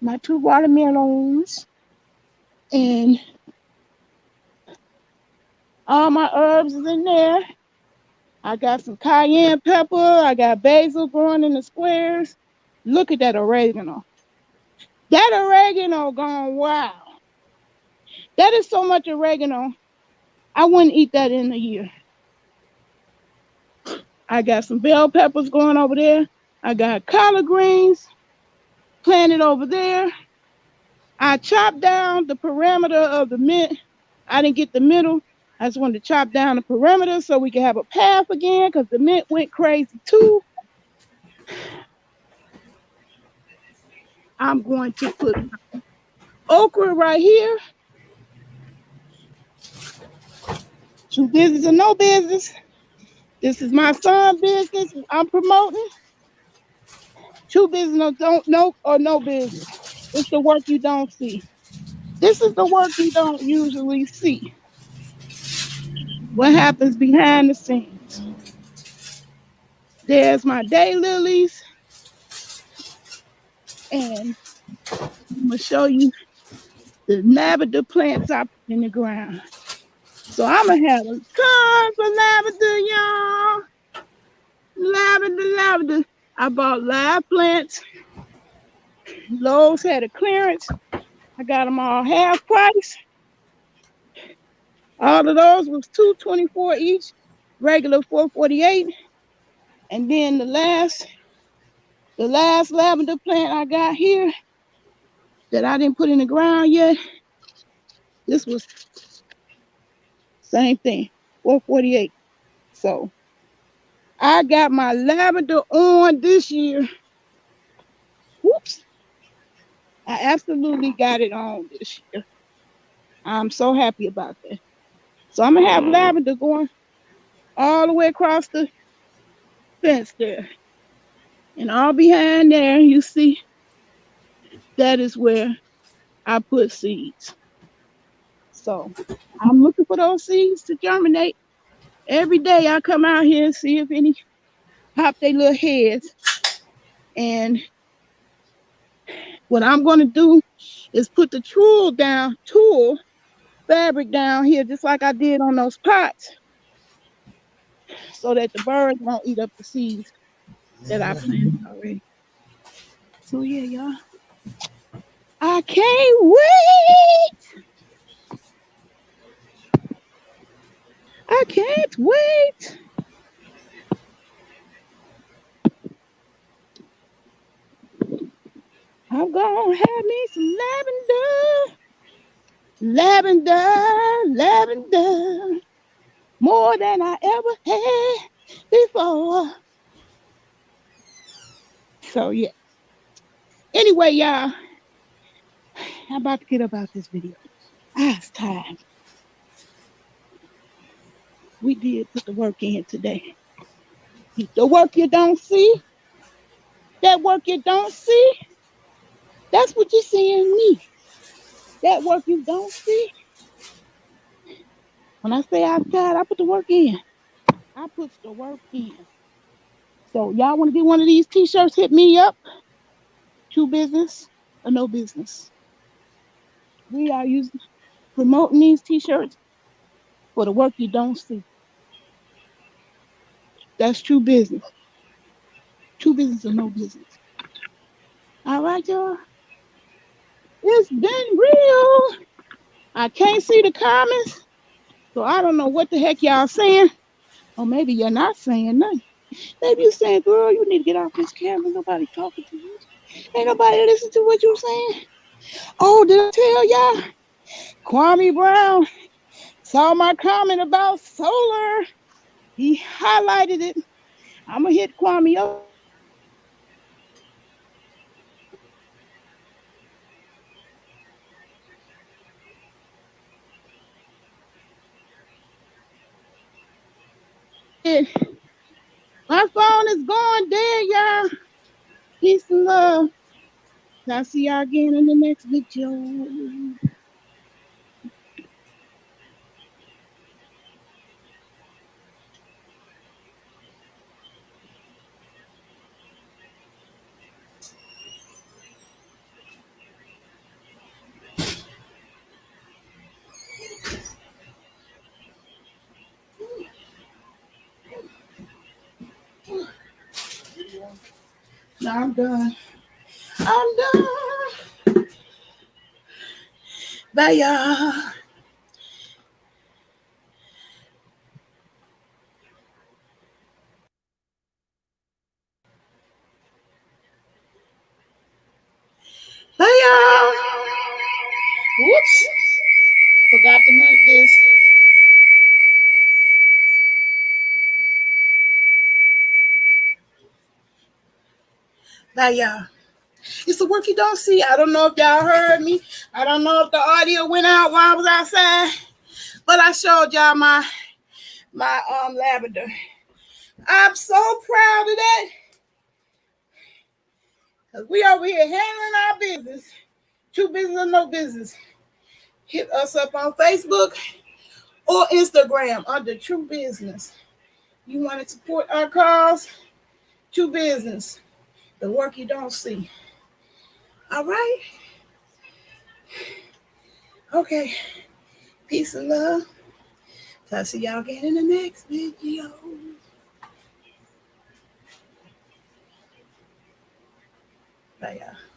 Speaker 1: My 2 watermelons. And all my herbs is in there. I got some cayenne pepper. I got basil growing in the squares. Look at that oregano. That oregano gone wild. That is so much oregano. I wouldn't eat that in a year. I got some bell peppers going over there. I got collard greens planted over there. I chopped down the perimeter of the mint. I didn't get the middle. I just wanted to chop down the perimeter so we can have a path again because the mint went crazy too. I'm going to put okra right here. Two business or no business. This is my son's business I'm promoting. Two business or no business. It's the work you don't see. This is the work you don't usually see. What happens behind the scenes. There's my daylilies. And I'm going to show you the lavender plants I put in the ground. So I'm going to have tons of lavender, y'all. Lavender. I bought live plants. Lowe's had a clearance. I got them all half price. All of those was $2.24 each, regular $4.48. And then the last lavender plant I got here that I didn't put in the ground yet, this was same thing, $4.48. So I got my lavender on this year. Whoops. I absolutely got it on this year. I'm so happy about that. So I'm going to have lavender going all the way across the fence there. And all behind there, you see, that is where I put seeds. So I'm looking for those seeds to germinate. Every day I come out here and see if any pop their little heads. And what I'm going to do is put the tulle fabric down here, just like I did on those pots, so that the birds won't eat up the seeds that I planted already. So yeah, y'all, I can't wait. I can't wait. I'm gonna have me some lavender, more than I ever had before. So yeah. Anyway, y'all, I'm about to get up out this video. It's time. We did put the work in today. The work you don't see, that work you don't see, that's what you see in me. That work you don't see. When I say outside, I put the work in. I put the work in. So y'all want to get one of these t-shirts, hit me up. True business or no business. We are promoting these t-shirts for the work you don't see. That's true business. True business or no business. All right, y'all. It's been real. I can't see the comments, so I don't know what the heck y'all saying. Or maybe you're not saying nothing. Maybe you're saying, girl, you need to get off this camera. Nobody talking to you. Ain't nobody listen to what you're saying. Oh, did I tell y'all? Kwame Brown saw my comment about solar. He highlighted it. I'm going to hit Kwame up. My phone is going dead, y'all. Peace and love. I'll see y'all again in the next video. No, I'm done. I'm done. Bye, y'all. Bye, y'all. Whoops. Forgot to mute this. Bye, y'all. It's the work you don't see. I don't know if y'all heard me. I don't know if the audio went out while I was outside, but I showed y'all my lavender. I'm so proud of that. Because we over here handling our business. True business or no business. Hit us up on Facebook or Instagram under True Business. You want to support our cause? True business. The work you don't see. All right. Okay. Peace and love. So I'll see y'all again in the next video. Bye, y'all.